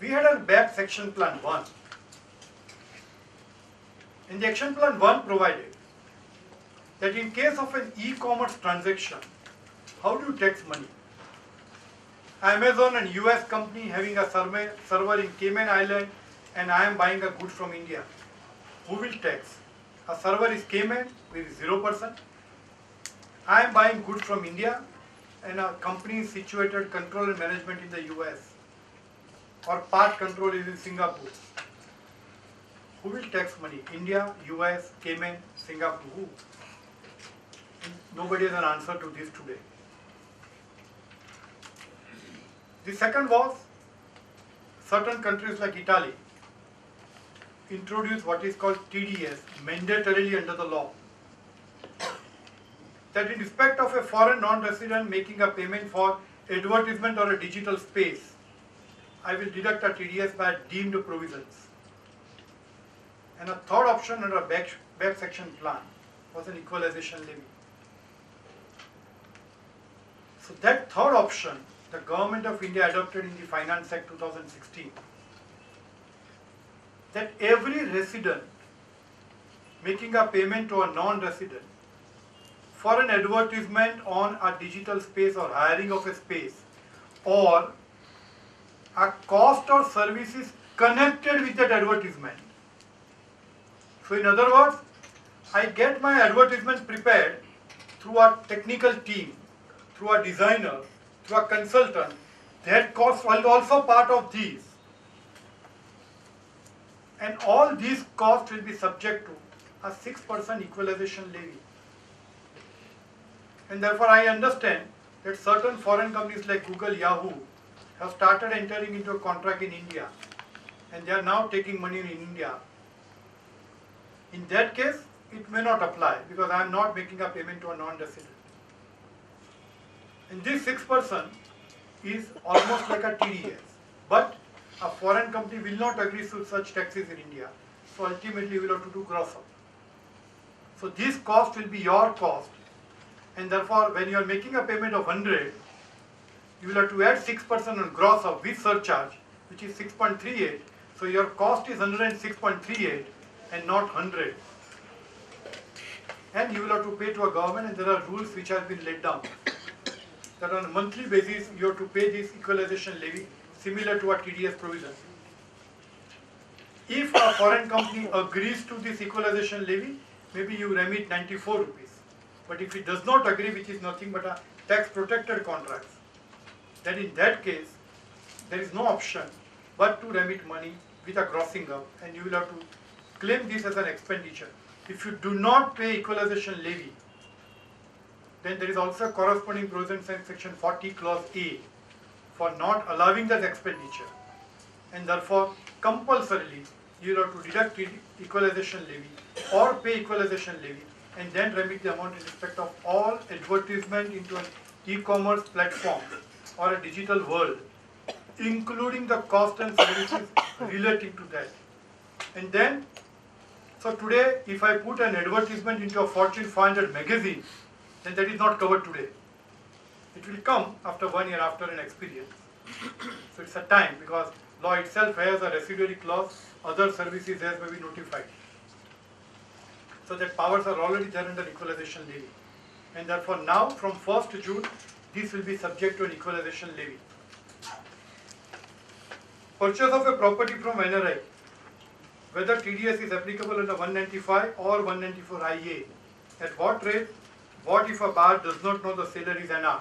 D: We had a BAP section plan 1. In the action plan 1 provided that in case of an e-commerce transaction, how do you tax money? Amazon and US company having a server in Cayman Island and I am buying a good from India. Who will tax? A server is Cayman with 0%. I am buying goods from India and a company is situated control and management in the US or part control is in Singapore. Who will tax money? India, US, Cayman, Singapore, who? Nobody has an answer to this today. The second was certain countries like Italy introduce what is called TDS, mandatorily under the law, that in respect of a foreign non-resident making a payment for advertisement or a digital space, I will deduct a TDS by deemed provisions. And a third option under a BAP section plan was an equalization levy. So that third option, the Government of India adopted in the Finance Act 2016. That every resident making a payment to a non-resident for an advertisement on a digital space or hiring of a space or a cost or services connected with that advertisement. So in other words, I get my advertisement prepared through a technical team, through a designer, through a consultant. That cost is also part of these. And all these costs will be subject to a 6% equalization levy. And therefore I understand that certain foreign companies like Google, Yahoo have started entering into a contract in India and they are now taking money in India. In that case, it may not apply because I am not making a payment to a non-resident. And this 6% is almost like a TDS. But A foreign company will not agree to such taxes in India. So ultimately we will have to do gross up. So this cost will be your cost. And therefore when you are making a payment of 100, you will have to add 6% on gross up with surcharge, which is 6.38. So your cost is 106.38 and not 100. And you will have to pay to a government, and there are rules which have been laid down. That on a monthly basis you have to pay this equalization levy similar to a TDS provision. If a foreign company agrees to this equalization levy, maybe you remit 94 rupees. But if it does not agree, which is nothing but a tax protected contract, then in that case there is no option but to remit money with a grossing up, and you will have to claim this as an expenditure. If you do not pay equalization levy, then there is also a corresponding provision in section 40 clause A for not allowing that expenditure, and therefore compulsorily you will have to deduct equalization levy or pay equalization levy and then remit the amount in respect of all advertisement into an e-commerce platform or a digital world, including the cost and services relating to that. And then, so today if I put an advertisement into a Fortune 500 magazine, then that is not covered today. It will come after 1 year after an experience. So it's a time, because law itself has a residuary clause, other services as may be notified. So that powers are already there under equalization levy. And therefore now from 1st June, this will be subject to an equalization levy. Purchase of a property from NRI, whether TDS is applicable under 195 or 194 IA, at what rate, what if a buyer does not know the seller is NR?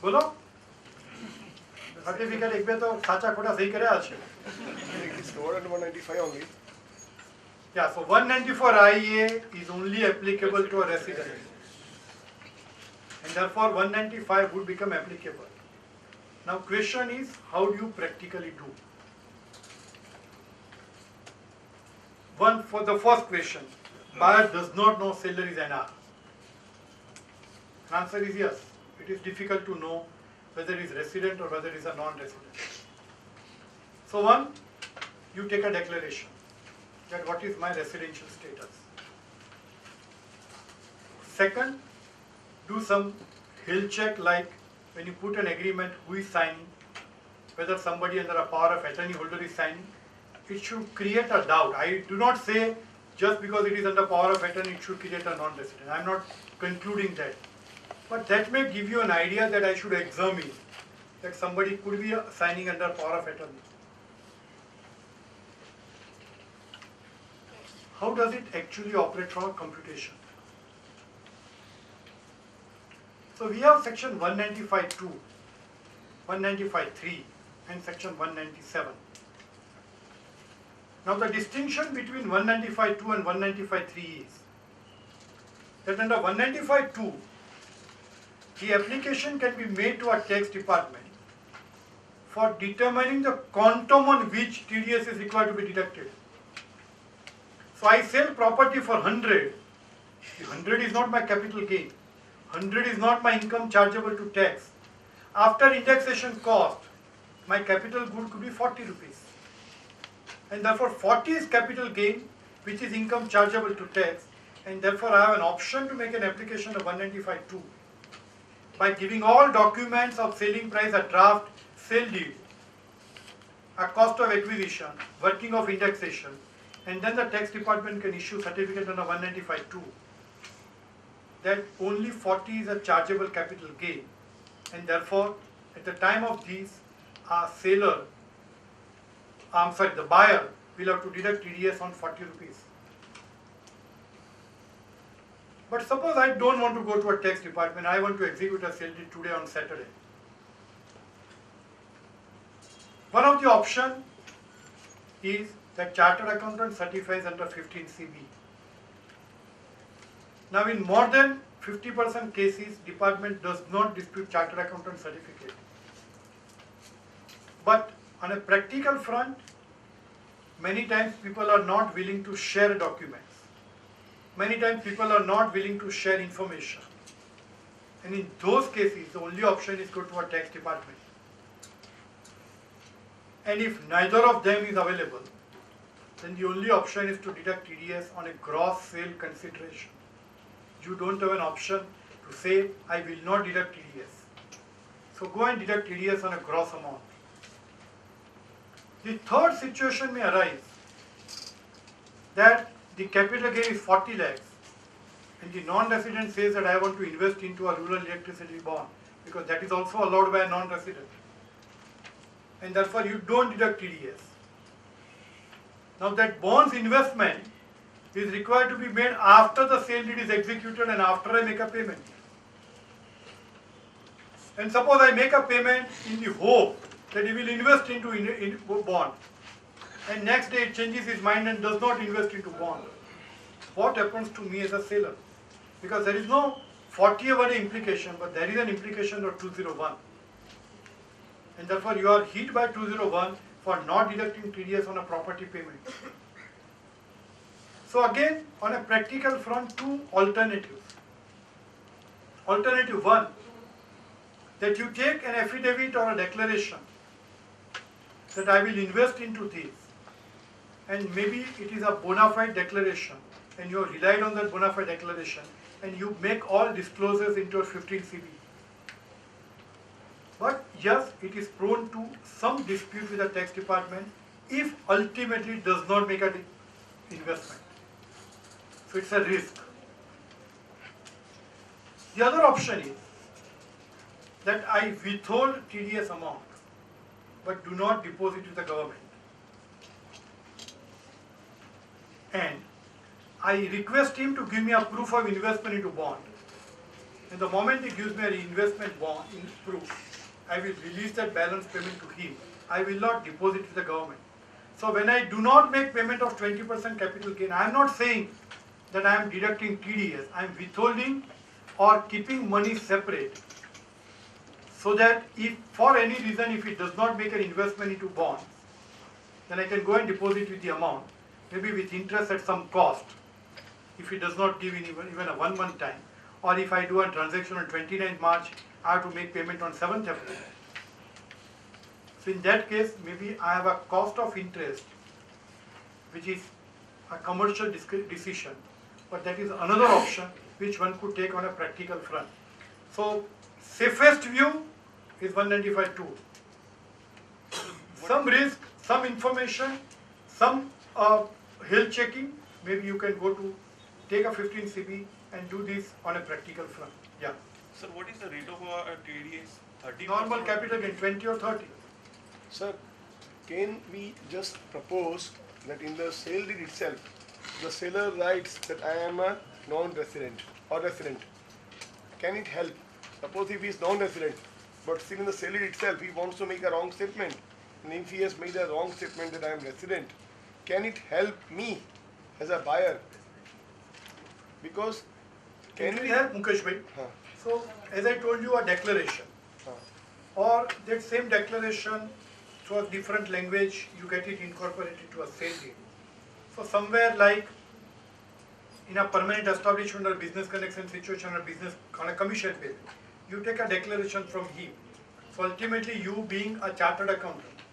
D: બોલો certificate એક બે તો સાચા ખોટા સહી કર્યા છે.
E: It is stored at 195 only.
D: Yeah, so 194 IA is only applicable to a resident, and therefore 195 would become applicable. Now question is, how do you practically do? One, for the first question, buyer does not know seller is NR. Answer is yes. It is difficult to know whether it is resident or whether it is a non-resident. So one, you take a declaration that what is my residential status. Second, do some health check, like when you put an agreement, who is signing, whether somebody under a power of attorney holder is signing. It should create a doubt. I do not say just because it is under power of attorney it should create a non-resident. I am not concluding that. But that may give you an idea that I should examine that somebody could be signing under power of attorney. How does it actually operate from a computation? So we have section 195.2, 195.3 and section 197. Now the distinction between 195.2 and 195.3 is that under 195.2, the application can be made to a tax department for determining the quantum on which TDS is required to be deducted. So I sell property for 100. 100 is not my capital gain. 100 is not my income chargeable to tax. After indexation cost, my capital good could be 40 rupees. And therefore 40 is capital gain, which is income chargeable to tax, and therefore I have an option to make an application of 195.2 by giving all documents of selling price, a draft, sale deed, a cost of acquisition, working of indexation, and then the tax department can issue certificate under 195.2 that only 40 is a chargeable capital gain, and therefore at the time of these, the buyer will have to deduct TDS on 40 rupees. But suppose I don't want to go to a tax department, I want to execute a sale deed today on Saturday. One of the options is that chartered accountant certifies under 15 CB. Now in more than 50% cases, department does not dispute chartered accountant certificate. But on a practical front, many times people are not willing to share documents. Many times people are not willing to share information. And in those cases, the only option is go to a tax department. And if neither of them is available, then the only option is to deduct TDS on a gross sale consideration. You don't have an option to say, I will not deduct TDS. So go and deduct TDS on a gross amount. The third situation may arise that the capital gain is 40 lakhs and the non-resident says that I want to invest into a rural electricity bond because that is also allowed by a non-resident. And therefore you don't deduct TDS. Now that bonds investment is required to be made after the sale deed is executed and after I make a payment. And suppose I make a payment in the hope that he will invest into bond and next day it changes his mind and does not invest into bond. What happens to me as a seller? Because there is no 40-hour implication, but there is an implication of 201. And therefore you are hit by 201 for not deducting TDS on a property payment. So again, on a practical front, two alternatives. Alternative one, that you take an affidavit or a declaration that I will invest into this, and maybe it is a bona fide declaration and you have relied on that bona fide declaration and you make all disclosures into a 15 CB. But yes, it is prone to some dispute with the tax department if ultimately it does not make an investment. So it's a risk. The other option is that I withhold TDS amount but do not deposit to the government. And I request him to give me a proof of investment into bond. And the moment he gives me an investment bond in proof, I will release that balance payment to him. I will not deposit to the government. So when I do not make payment of 20% capital gain, I am not saying that I am deducting TDS. I am withholding or keeping money separate so that if for any reason if it does not make an investment into bonds, then I can go and deposit with the amount, maybe with interest at some cost, if it does not give even a 1 month time, or if I do a transaction on 29th March, I have to make payment on 7th April. So in that case, maybe I have a cost of interest, which is a commercial decision, but that is another option which one could take on a practical front. So safest view is 195.2. Some risk, some information, some health checking, maybe you can go to take a 15 CB and do this on a practical front. Yeah.
E: Sir, what is the rate of TDS? 30%?
D: Normal capital gain, 20 or 30.
E: Sir, can we just propose that in the sale deed itself, the seller writes that I am a non-resident or resident? Can it help? Suppose if he is non-resident, but still in the sale deed itself, he wants to make a wrong statement. And if he has made a wrong statement that I am resident, can it help me as a buyer? Because
D: Can we help Mukesh bhai?
E: Huh.
D: So as I told you, a declaration or that same declaration through a different language, you get it incorporated to a sale deed. So somewhere like in a permanent establishment or business connection situation or business on a commission basis, you take a declaration from him. So ultimately you being a chartered accountant,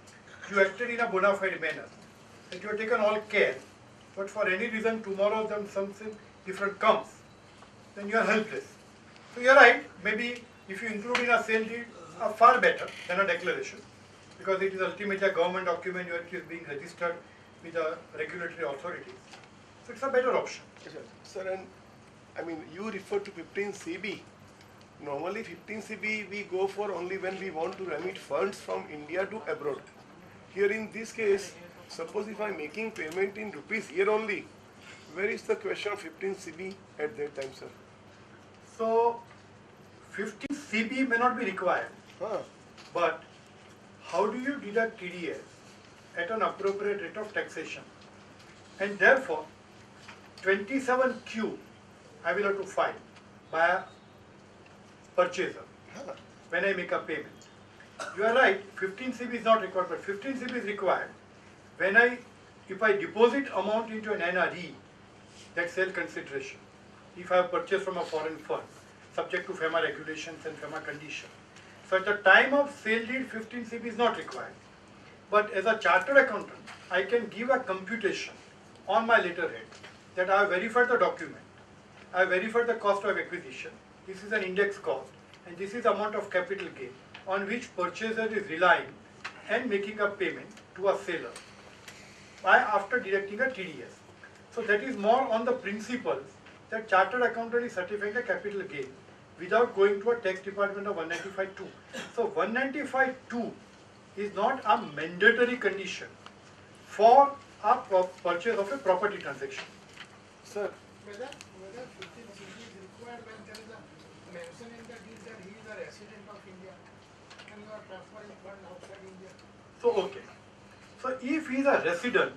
D: you acted in a bona fide manner, that you have taken all care, but for any reason tomorrow then something different comes, then you are helpless. So you are right, maybe if you include in a sale deed, far better than a declaration, because it is ultimately a government document where it is being registered with the regulatory authorities. So it's a better option.
E: Yes, sir, and I mean, you refer to 15 CB. Normally 15 CB we go for only when we want to remit funds from India to abroad. Here in this case, suppose if I am making payment in rupees here only, where is the question of 15 CB at that time, sir?
D: So 15 CB may not be required, but how do you deduct TDS at an appropriate rate of taxation? And therefore 27Q I will have to file by a purchaser when I make a payment. You are right, 15 CB is not required, but 15 CB is required when if I deposit amount into an NRE, that sale consideration, if I have purchased from a foreign fund. subject to FEMA regulations and FEMA conditions. So at the time of sale deed, 15 CB is not required. But as a chartered accountant, I can give a computation on my letterhead that I have verified the document, I have verified the cost of acquisition, this is an index cost, and this is the amount of capital gain on which purchaser is relying and making a payment to a seller after deducting a TDS. So that is more on the principles that chartered accountant is certifying the capital gain without going to a tax department of 195.2. So 195.2 is not a mandatory condition for a purchase of a property transaction.
E: Sir,
F: Whether 15 CG is required when there is a mention in the deed that he is a resident of India and you are transferring fund outside India.
D: So okay. So if he is a resident,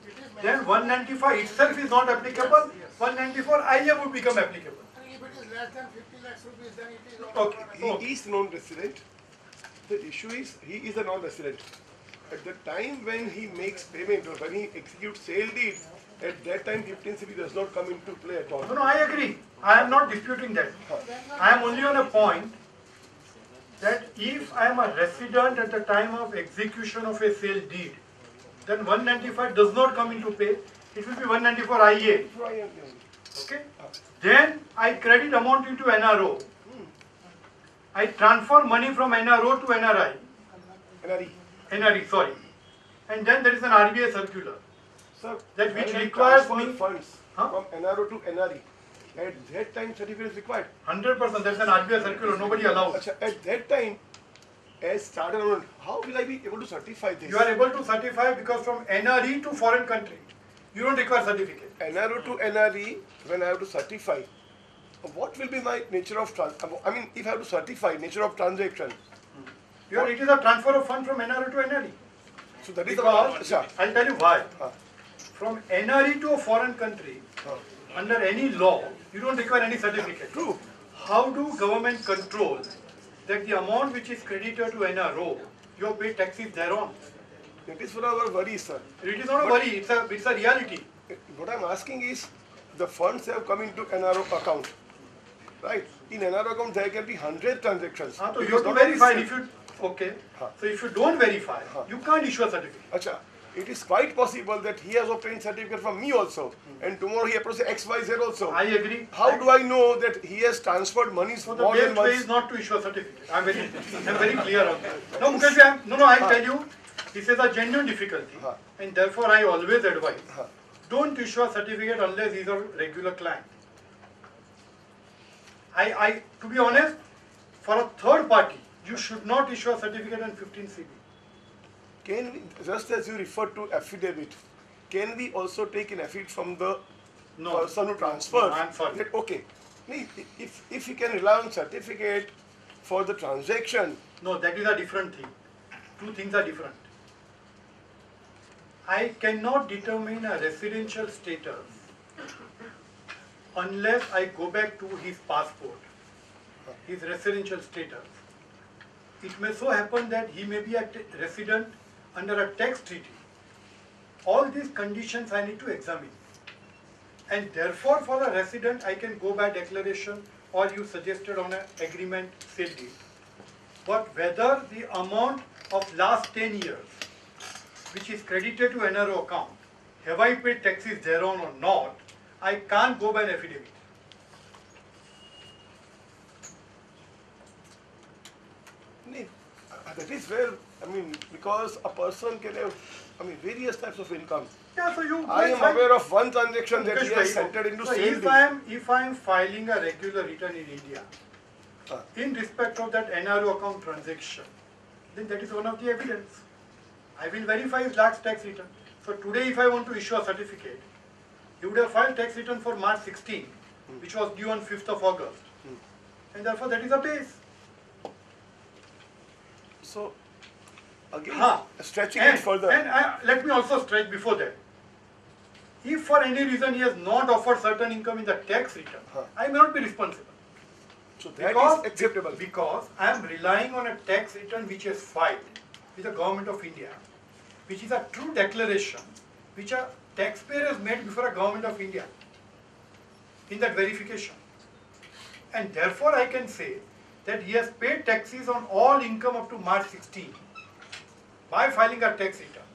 F: It is
D: then
F: mentioned.
D: 195 itself is not applicable.
F: Yes, yes.
D: 194 IA would become applicable.
F: And if it is less than 50 lakhs rupees, then it is
D: Okay.
E: he is non-resident. The issue is he is a non-resident. At the time when he makes payment or when he executes sale deed, at that time 15 CB does not come into play at all.
D: No, I agree. I am not disputing that. I am only on a point that if I am a resident at the time of execution of a sale deed, then 195 does not come into play. It will be 194 IA. Okay? Then I credit amount into NRO. I transfer money from NRO to NRI. NRE, sorry. And then there is an RBI circular.
E: Sir,
D: That which
E: when I
D: requires
E: transfer
D: me-
E: funds
D: Huh?
E: from NRO to NRE. At that time certificate is required.
D: 100%, that's an RBI circular, nobody allows.
E: Acha, at that time, as chartered accountant, how will I be able to certify this?
D: You are able to certify because from NRE to foreign country, you don't require certificate.
E: NRO to NRE, when I have to certify, what will be my nature of if I have to certify nature of transaction,
D: It is a transfer of fund from NRE to NRE.
E: so that is
D: Because,
E: the
D: I'll tell you why.
E: Huh.
D: From NRE to a foreign country, under any law, you don't require any certificate.
E: True.
D: How do government control that the amount which is credited to NRO, you have paid taxes thereon?
E: That is for our worry, sir.
D: It is not a worry, it's a reality.
E: What I'm asking is, the funds have come into NRO account, right? In NRO account, there can be 100 transactions.
D: So
E: It
D: you
E: is
D: have to
E: not only
D: verify.
E: sale.
D: If you okay,
E: Huh.
D: so if you don't verify, you can't issue a certificate.
E: Acha, it is quite possible that he has obtained certificate from me also, and tomorrow he approaches XYZ also.
D: I agree.
E: How do I know that he has transferred money
D: So the
E: more than
D: best way
E: once?
D: is not to issue a certificate. I'm very clear on that. No, Mukesh, I'll tell you, this is a genuine difficulty,
E: Huh.
D: and therefore I always advise,
E: Huh.
D: don't issue a certificate unless he's a regular client. To be honest, for a third party, you should not issue a certificate on 15 CB.
E: Can we, just as you referred to affidavit, can we also take an affidavit from the
D: No.
E: person who transfers?
D: No, I'm sorry.
E: That, okay, if he can rely on certificate for the transaction,
D: No, that is a different thing. Two things are different. I cannot determine a residential status unless I go back to his passport, his residential status. It may so happen that he may be a resident under a tax treaty. All these conditions I need to examine. And therefore, for a resident, I can go by declaration or you suggested on an agreement sale deed. But whether the amount of last 10 years, which is credited to NRO account, have I paid taxes thereon or not, I can't go by an affidavit.
E: that is where, because a person can have, various types of income.
D: Yeah, so you.
E: I am aware of one transaction that he has entered into
D: So
E: sale
D: if I am filing a regular return in India, in respect of that NRO account transaction, then that is one of the evidence. I will verify his last tax return. So today if I want to issue a certificate, he would have filed tax return for March 16, which was due on 5th of August. And therefore that is a base.
E: So, again,
D: Huh.
E: stretching it further.
D: Let me also stretch before that. If for any reason he has not offered certain income in the tax return, I may not be responsible.
E: So that is acceptable.
D: Because I am relying on a tax return which is filed with the government of India, which is a true declaration which a taxpayer has made before a government of India in that verification. and therefore I can say that he has paid taxes on all income up to March 16 by filing a tax return.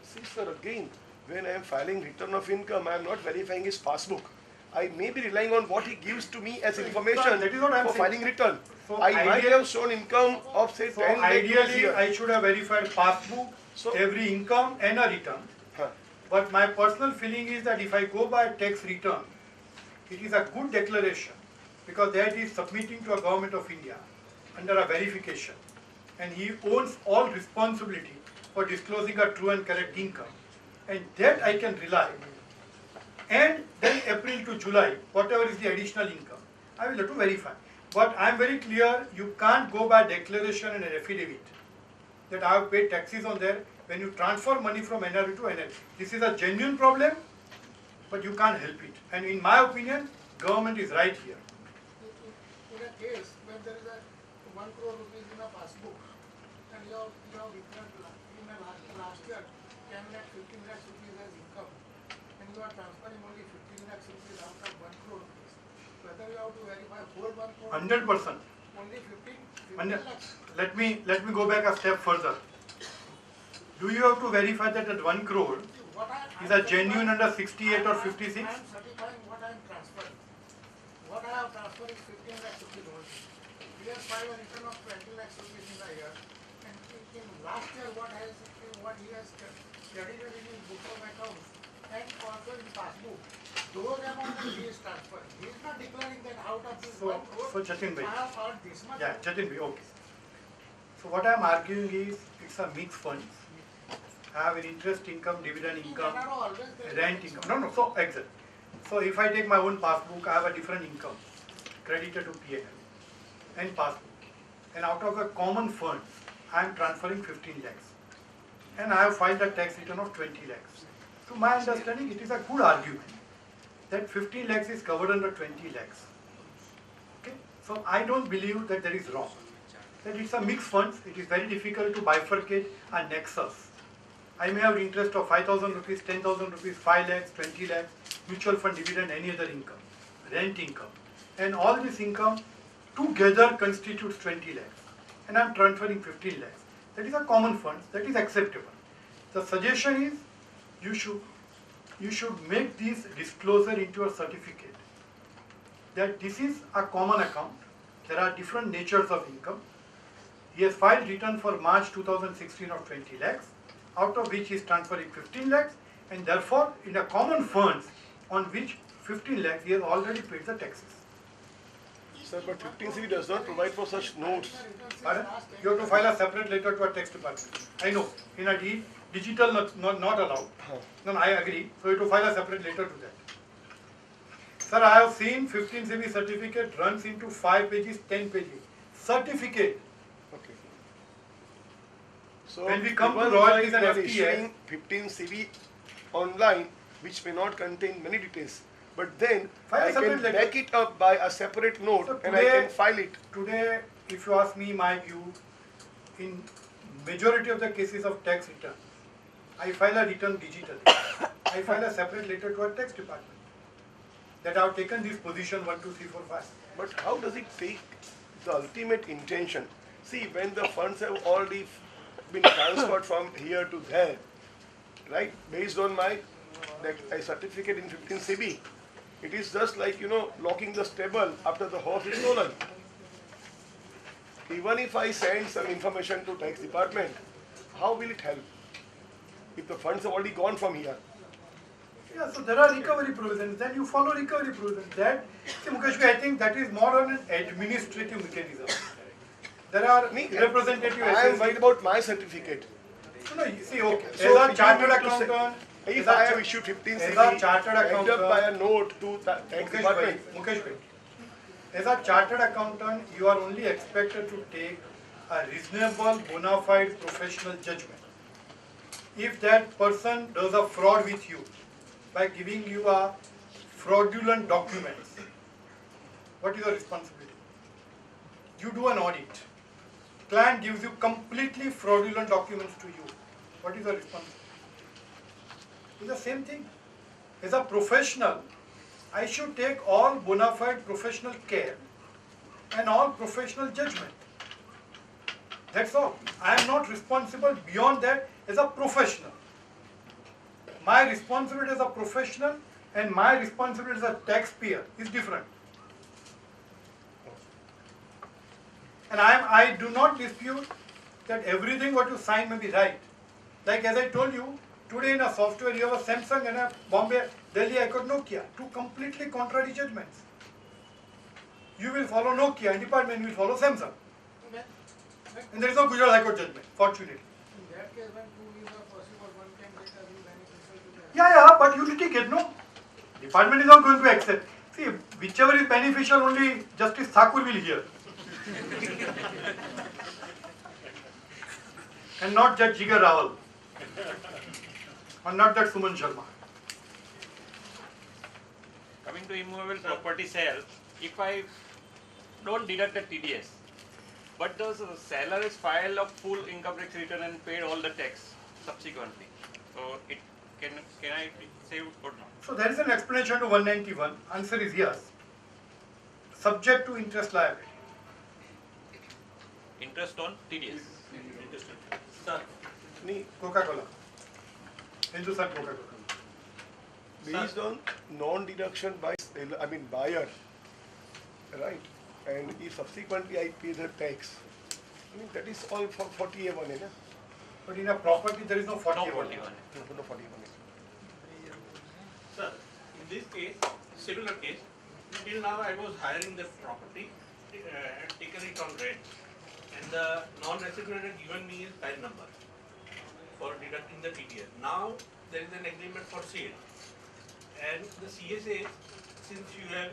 E: See, sir, again, when I am filing return of income, I am not verifying his passbook. I may be relying on what he gives to me as information
D: that is what I am
E: for
D: saying.
E: filing return.
D: So
E: I might
D: ideally-
E: have shown income of say
D: So
E: 10 lakh rupees
D: ideally,
E: here.
D: I should have verified passbook,
E: So-
D: every income and a return.
E: Huh.
D: But my personal feeling is that if I go by tax return, it is a good declaration because that is submitting to a government of India under a verification, and he owns all responsibility for disclosing a true and correct income, and that I can rely. And then April to July, whatever is the additional income, I will have to verify. But I am very clear, you can't go by declaration and an affidavit that I have paid taxes on there when you transfer money from NRV to NRV. This is a genuine problem, but you can't help it. And in my opinion, government is right here.
F: In a case when there is a 1 crore rupees in a passbook and you have returned in the last year 10 lakh, 15 lakh rupees as income and you are transferring only 15 lakh rupees out of 1 crore rupees, whether you have to verify whole 1 crore
D: 100%.
F: only 15
D: And
F: lakhs.
D: let me go back a step further. Do you have to verify that 1 crore
F: What
D: is a genuine under 68 or 56?
F: I am certifying what I am transferring. What I have transferred is 15 lakhs rupees only. We have filed a return of 20 lakhs rupees in a year. And in last year, what he has credited in his book of accounts and also in passbook, those amounts that he is transferring. He is not declaring that out of this 1 crore,
D: So Jatin bhai.
F: I have earned this much.
D: Yeah, Jatin bhai, okay. So what I am arguing is it's a mixed funds. I have an interest income, dividend
F: In
D: income,
F: Canada, always there is
D: rent income. No, so exact. So if I take my own passbook, I have a different income credited to PNL and passbook. And out of the common funds, I am transferring 15 lakhs. And I have filed a tax return of 20 lakhs. To my understanding, it is a good argument that 15 lakhs is covered under 20 lakhs. Okay? So I don't believe that that is wrong. That it's a mixed funds, it is very difficult to bifurcate a nexus. I may have interest of 5,000 rupees, 10,000 rupees, 5 lakhs, 20 lakhs, mutual fund dividend, any other income, rent income. And all this income together constitutes 20 lakhs. And I'm transferring 15 lakhs. That is a common fund, that is acceptable. The suggestion is you should make this disclosure into a certificate that this is a common account. There are different natures of income. He has filed return for March 2016 of 20 lakhs, out of which he is transferring 15 lakhs, and therefore in a common funds on which 15 lakhs he has already paid the taxes.
E: Sir, but 15CB does not provide for such notes.
D: Pardon? You have to file a separate letter to a tax department. I know, in a digital not allowed. No, I agree. So you have to file a separate letter to that. Sir, I have seen 15CB certificate runs into 5 pages, 10 pages. Certificate.
E: Okay. So
D: When we come to
E: even
D: royalties
E: if
D: and
E: I am
D: FTS,
E: issuing 15CB online, which may not contain many details, but then
D: File a
E: I
D: separate
E: can
D: letter.
E: back it up by a separate note
D: So
E: and I
D: today-
E: can file it.
D: Today, if you ask me my view, in majority of the cases of tax return, I file a return digitally. I file a separate letter to a tax department that I have taken this position 1, 2, 3, 4, 5.
E: But how does it take the ultimate intention? See, when the funds have already been transferred from here to there, right, based on my certificate in 15CB, it is just like, locking the stable after the horse is stolen. Even if I send some information to tax department, how will it help if the funds have already gone from here?
D: Yeah, so there are recovery provisions, then you follow recovery provisions. That, see Mukesh bhai, I think that is more on an administrative mechanism. There are representative
E: I am worried about my certificate.
D: No, you see, okay,
E: So
D: as a
E: you
D: chartered
E: mean to say-
D: accountant,
E: If
D: as a
E: I have
D: cha-
E: issued 15
D: as a
E: CB,
D: chartered
E: backed up
D: accountant-
E: by a note to the tax department,
D: Mukesh bhai, as a chartered accountant, you are only expected to take a reasonable, bona fide professional judgment. If that person does a fraud with you by giving you a fraudulent documents, what is your responsibility? You do an audit. Client gives you completely fraudulent documents to you. What is your responsibility? It's the same thing. As a professional, I should take all bona fide professional care and all professional judgment. That's all. I am not responsible beyond that as a professional. My responsibility as a professional and my responsibility as a taxpayer is different. And I do not dispute that everything what you sign may be right. Like as I told you, today in a software you have a Samsung and a Bombay, Delhi High Court Nokia, two completely contrary judgments. You will follow Nokia and department will follow Samsung. And there is no Gujarat High Court judgment, fortunately.
F: In that case, when two views are possible, one can take a view beneficial to the
D: Yeah, but you litigate, no? Department is not going to accept. See, whichever is beneficial, only Justice Thakur will hear. And not Judge Jigar Rawal. Or not that Suman Sharma.
G: Coming to immovable property sale, if I don't deduct the TDS, but the seller has filed a full income tax return and paid all the tax subsequently, so it can I save or not?
D: So there is an explanation to 191. Answer is yes. Subject to interest liability.
G: Interest on TDS.
C: Sir,
D: Coca-Cola. Hindustan Coca-Cola.
E: Based on non-deduction by buyer, right? And if subsequently I pay the tax, that is all for 40A1, eh?
D: But in a property there is no 40.
G: No 41.
E: No 41.
H: Sir, in this case, similar case, till now I was hiring the property and taken it on rent, and the non-resident had given me his PAN number for deducting the TDS. Now there is an agreement for sale, and the CA says, since you have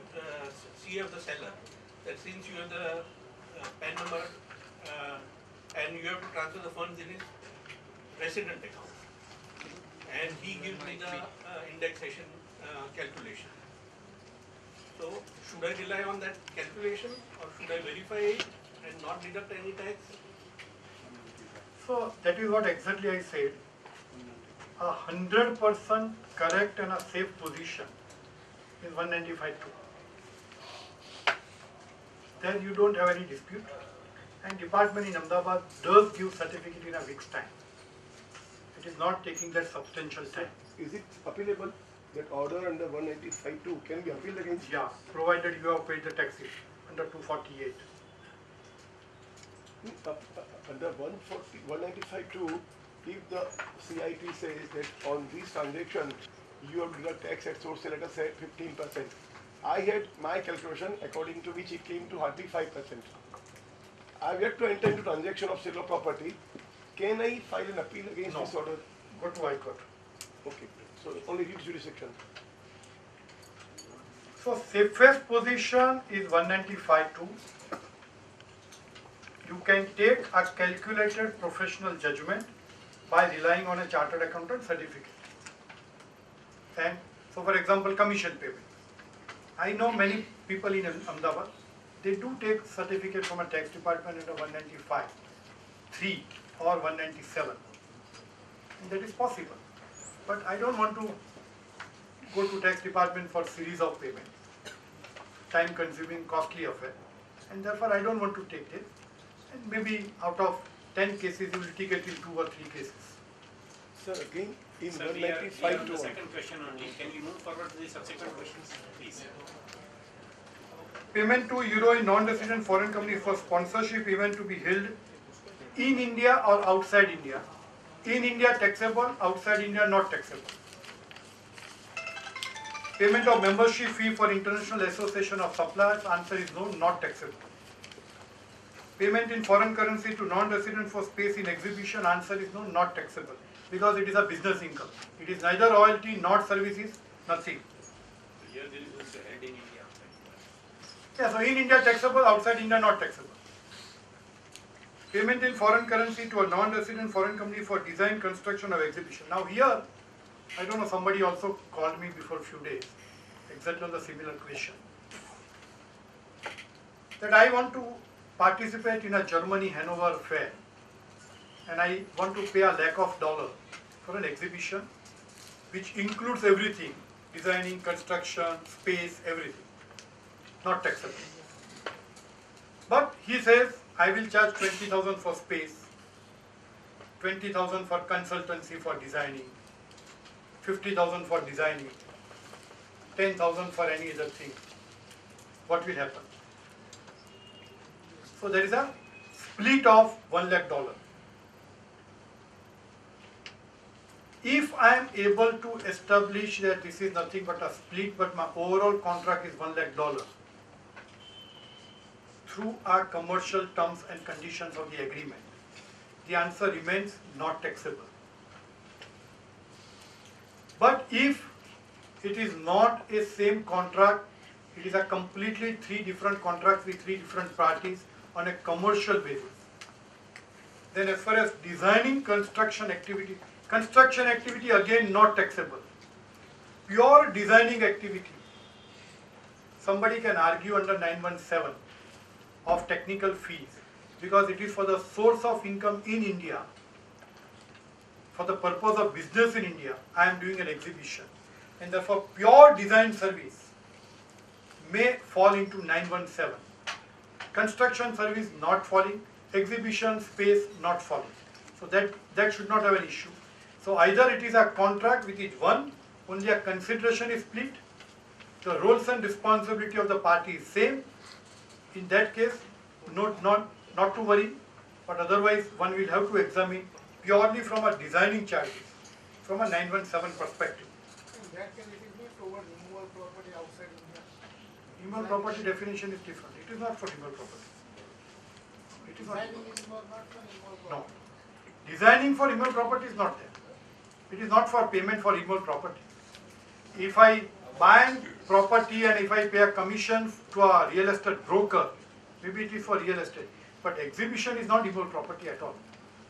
H: CA of the seller, that since you have the PAN number and you have to transfer the funds in his resident account, and he gives me the indexation calculation. So should I rely on that calculation or should I verify it and not deduct any tax?
D: So that is what exactly I said. 100% correct and a safe position is 195.2. Then you don't have any dispute. And department in Ahmedabad does give certificate in a week's time. It is not taking that substantial time.
E: Is it appealable? That order under 195.2 can be appealed against?
D: Yeah, provided you have paid the taxes under 248.
E: Under 195.2, if the CIT says that on this transaction you have deduct tax at source, let us say 15%. I had my calculation according to which it came to hardly 5%. I have yet to enter into transaction of sale of property. Can I file an appeal against
D: No.
E: this order?
D: Go to High Court.
E: Okay, so only its jurisdiction.
D: So safest position is 195.2. You can take a calculated professional judgment by relying on a chartered accountant certificate. And so for example, commission payment. I know many people in Ahmedabad, they do take certificate from a tax department under 195.3 or 197. And that is possible. But I don't want to go to tax department for series of payments. Time consuming, costly affair. And therefore I don't want to take it. And maybe out of 10 cases you will take it in 2 or 3 cases.
E: Sir, again, in
C: sir, we are on
E: 195
C: the
E: to
C: second question only. Can you move forward to the subsequent questions, please?
D: Payment to Euro in non-resident foreign companies for sponsorship event to be held in India or outside India. In India taxable, outside India not taxable. Payment of membership fee for International Association of Suppliers, answer is no, not taxable. Payment in foreign currency to non-resident for space in exhibition, answer is no, not taxable. Because it is a business income. It is neither royalty, nor services, nothing.
C: Here there is also held in India.
D: Yeah, so in India taxable, outside India not taxable. Payment in foreign currency to a non-resident foreign company for design, construction or exhibition. Now here, I don't know, somebody also called me before a few days, exactly on the similar question. That I want to participate in a Germany Hanover fair and I want to pay a lakh of dollars for an exhibition which includes everything, designing, construction, space, everything. Not taxable. But he says, I will charge 20,000 for space, 20,000 for consultancy for designing, 50,000 for designing, 10,000 for any other thing. What will happen? So there is a split of $1 lakh. If I am able to establish that this is nothing but a split, but my overall contract is $1 lakh through our commercial terms and conditions of the agreement, the answer remains not taxable. But if it is not a same contract, it is a completely 3 different contracts with 3 different parties on a commercial basis, then as far as designing construction activity again not taxable. Pure designing activity, somebody can argue under 917 of technical fees because it is for the source of income in India, for the purpose of business in India. I am doing an exhibition, and therefore pure design service may fall into 917. Construction service not falling, exhibition space not falling. So that should not have an issue. So either it is a contract which is one, only a consideration is split, the roles and responsibility of the party is same. In that case, not to worry, but otherwise one will have to examine purely from a designing charges, from a 917 perspective.
F: In that case, it is not toward removal property outside India.
D: Removal property definition is different. It is not for removal property. It is not.
F: Designing is not for removal
D: No.
F: property.
D: Designing for removal property is not there. It is not for payment for removal property. If I buy property and if I pay a commission to a real estate broker, maybe it is for real estate. But exhibition is not removal property at all.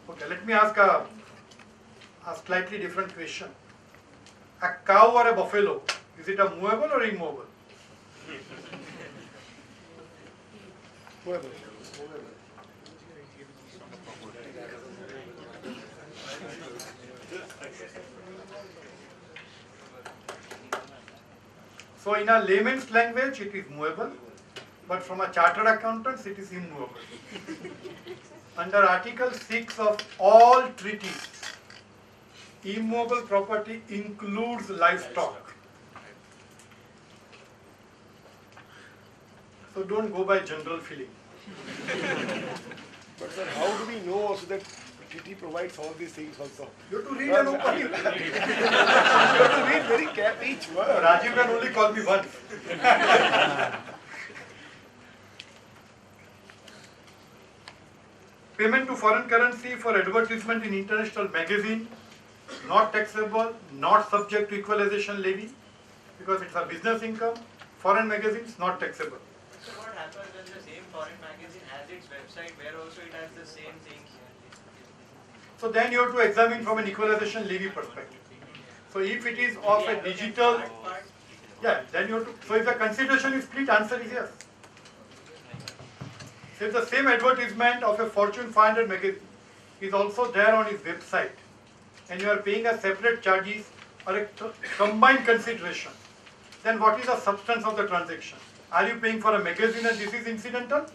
D: Okay, let me ask a slightly different question. A cow or a buffalo, is it a movable or immovable?
E: Movable.
D: So in a layman's language, it is movable, but from a chartered accountants, it is immovable. Under Article 6 of all treaties, immovable property includes livestock. So don't go by general feeling.
E: But sir, how do we know also that treaty provides all these things also?
D: You have to read and open.
E: You have to read very each word.
D: Rajiv can only call me once. Payment to foreign currency for advertisement in international magazine, not taxable, not subject to equalization levy, because it's a business income. Foreign magazines, not taxable.
I: So what happens when the same foreign magazine has its website where also it has the same things?
D: So then you have to examine from an equalization levy perspective. So if it is of a digital, yeah, then you have to, so if the consideration is split, answer is yes. So if the same advertisement of a Fortune 500 magazine is also there on his website, and you are paying a separate charges or a combined consideration, then what is the substance of the transaction? Are you paying for a magazine and this is incidental?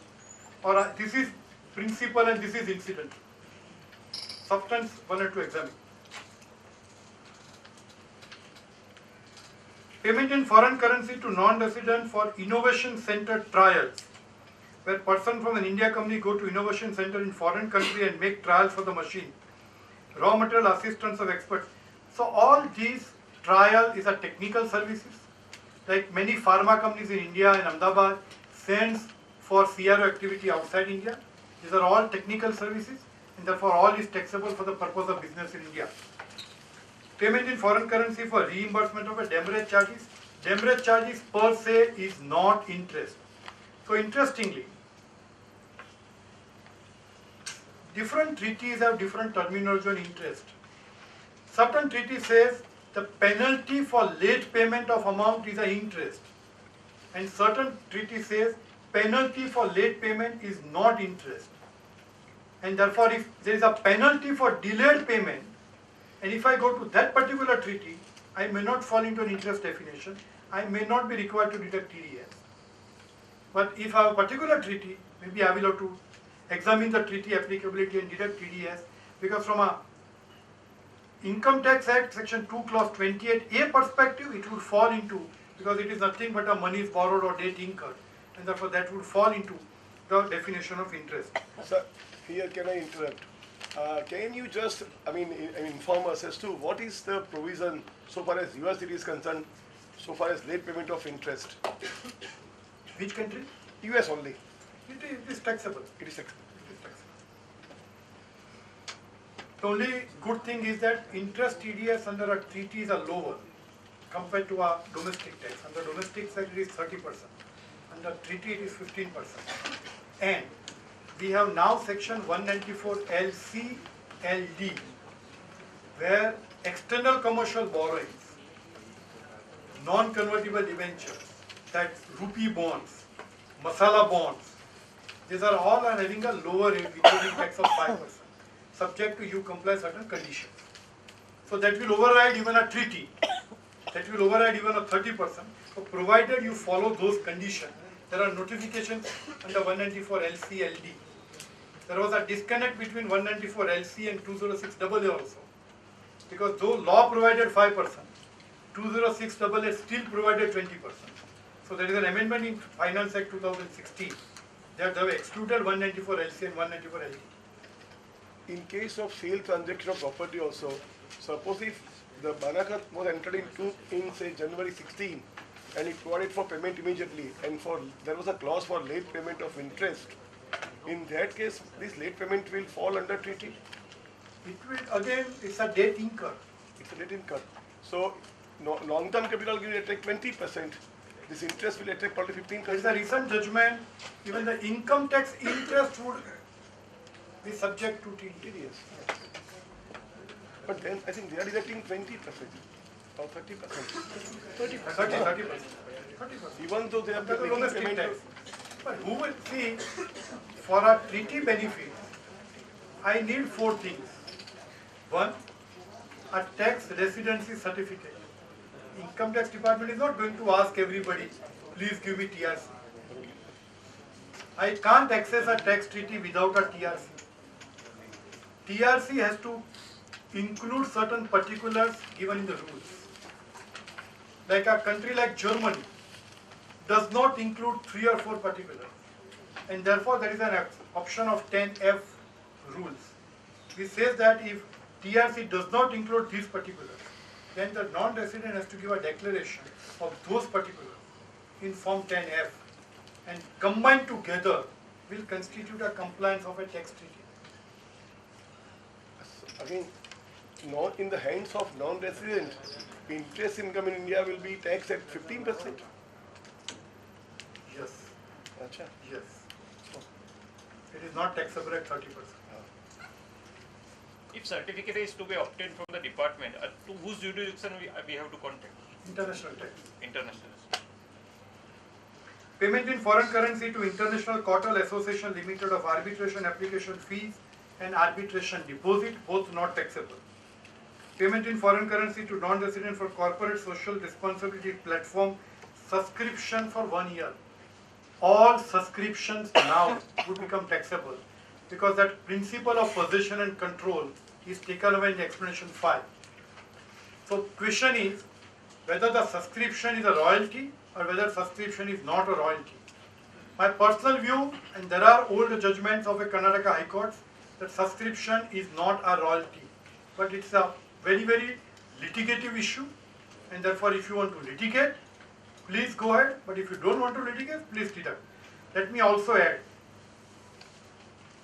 D: Or this is principal and this is incidental? Substance one had to examine. Payment in foreign currency to non-resident for innovation center trials, where person from an India company go to innovation center in foreign country and make trials for the machine. Raw material assistance of experts. So all these trial is a technical services. Like many pharma companies in India and Ahmedabad sends for CRO activity outside India. These are all technical services, and therefore all is taxable for the purpose of business in India. Payment in foreign currency for reimbursement of a demurrage charges. Demurrage charges per se is not interest. So interestingly, different treaties have different terminology on interest. Certain treaty says the penalty for late payment of amount is an interest, and certain treaty says penalty for late payment is not interest. And therefore, if there is a penalty for delayed payment, and if I go to that particular treaty, I may not fall into an interest definition. I may not be required to deduct TDS. But if I have a particular treaty, maybe I will have to examine the treaty applicability and deduct TDS, because from a Income Tax Act section 2 clause 28A perspective, it would fall into, because it is nothing but a money is borrowed or debt incurred, and therefore that would fall into the definition of interest.
E: Sir, here can I interrupt? Can you just, inform us as to what is the provision so far as USD is concerned, so far as late payment of interest?
D: Which country?
E: US only.
D: It is taxable.
E: It is taxable.
D: The only good thing is that interest TDS under a treaties are lower compared to a domestic tax. Under domestic tax it is 30%. Under treaty it is 15%. And we have now section 194 LC LD, where external commercial borrowings, non-convertible debentures, that's rupee bonds, masala bonds, these are all having a lower rate, withholding tax of 5%, subject to you comply certain conditions. So that will override even a treaty, that will override even a 30%. So provided you follow those conditions, there are notifications under 194 LC LD. There was a disconnect between 194 LC and 206 AA also, because though law provided 5%, 206 AA still provided 20%. So there is an amendment in Finance Act 2016 that they have excluded 194 LC and 194 LD.
E: In case of sale transaction of property also, suppose if the Banakat was entered in say January 16 and it provided for payment immediately, and there was a clause for late payment of interest, in that case this late payment will fall under treaty?
D: It will, again, it's a debt incurred.
E: It's a debt incurred. So long-term capital will attract 20%. This interest will attract probably 15%.
D: There is a recent judgment, even the income tax interest would be subject to TDS.
E: But then I think they are deducting 20% or 30%.
D: 30%.
E: Even though they are
D: Under the
E: making
D: domestic
E: payment.
D: tax. But who will see, for a treaty benefit, I need 4 things. 1, a tax residency certificate. Income tax department is not going to ask everybody, please give me TRC. I can't access a tax treaty without a TRC. TRC has to include certain particulars given in the rules. Like a country like Germany does not include 3 or 4 particulars, and therefore there is an option of 10F rules, which says that if TRC does not include these particulars, then the non-resident has to give a declaration of those particulars in Form 10F, and combined together will constitute a compliance of a tax treaty.
E: Again, not in the hands of non-resident, interest income in India will be taxed at 15%.
D: Yes.
E: Achha.
D: Yes. It is not taxable at 30%.
G: If certificate is to be obtained from the department, to whose jurisdiction we have to contact?
D: International tax.
G: International.
D: Payment in foreign currency to International Courtal Association Limited of arbitration application fees and arbitration deposit, both not taxable. Payment in foreign currency to non-resident for corporate social responsibility platform subscription for 1 year. All subscriptions now would become taxable, because that principle of possession and control is taken away in the explanation 5. So question is whether the subscription is a royalty or whether subscription is not a royalty. My personal view, and there are old judgments of a Karnataka High Court, that subscription is not a royalty, but it's a very, very litigative issue, and therefore if you want to litigate, please go ahead, but if you don't want to litigate, please deduct. Let me also add,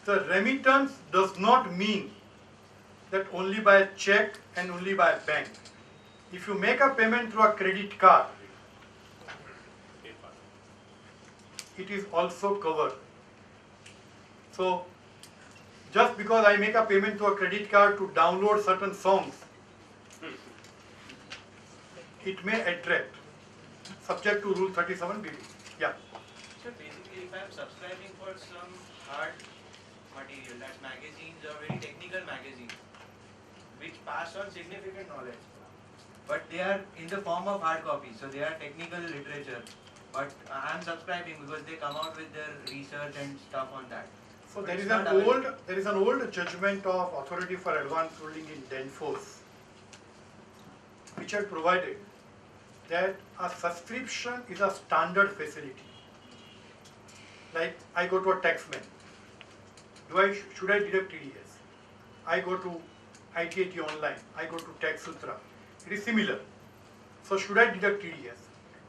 D: the remittance does not mean that only by a check and only by a bank. If you make a payment through a credit card, it is also covered. So, just because I make a payment through a credit card to download certain songs, it may attract, subject to Rule 37BB. Yeah.
I: So basically, if I'm subscribing for some hard material, that's magazines or very technical magazines, which pass on significant knowledge, but they are in the form of hard copy, so they are technical literature. but I am subscribing because they come out with their research and stuff on that.
D: So
I: But
D: there
I: it's
D: is
I: not
D: an
I: available.
D: old judgment of Authority for Advanced Ruling in Danforth, which had provided that a subscription is a standard facility. Like I go to a taxman, should I deduct TDS? I go to ITAT online, I go to Tax Sutra. It is similar. So should I deduct TDS?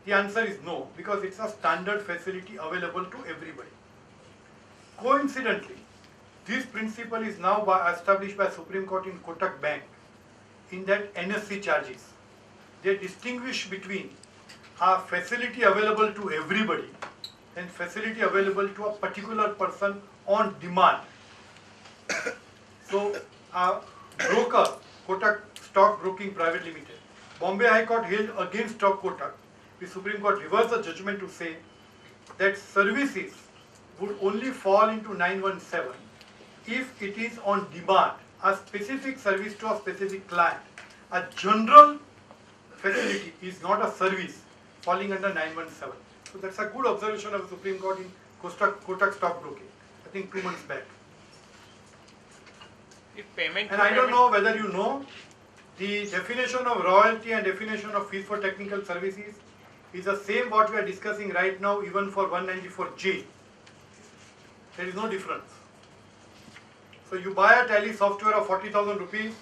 D: The answer is no, because it's a standard facility available to everybody. Coincidentally, this principle is now established by Supreme Court in Kotak Bank in that NSC charges. They distinguish between a facility available to everybody and facility available to a particular person on demand. So, a broker, Kotak Stock Broking Private Limited, Bombay High Court held against Kotak. The Supreme Court reversed the judgment to say that services would only fall into 917 if it is on demand, a specific service to a specific client. A general facility is not a service falling under 917. So that's a good observation of the Supreme Court in Kotak Stock Broking, I think 2 months back.
G: If payment
D: And I don't know whether you know, the definition of royalty and definition of fees for technical services is the same what we are discussing right now even for 194J. There is no difference. So you buy a tally software of 40,000 rupees,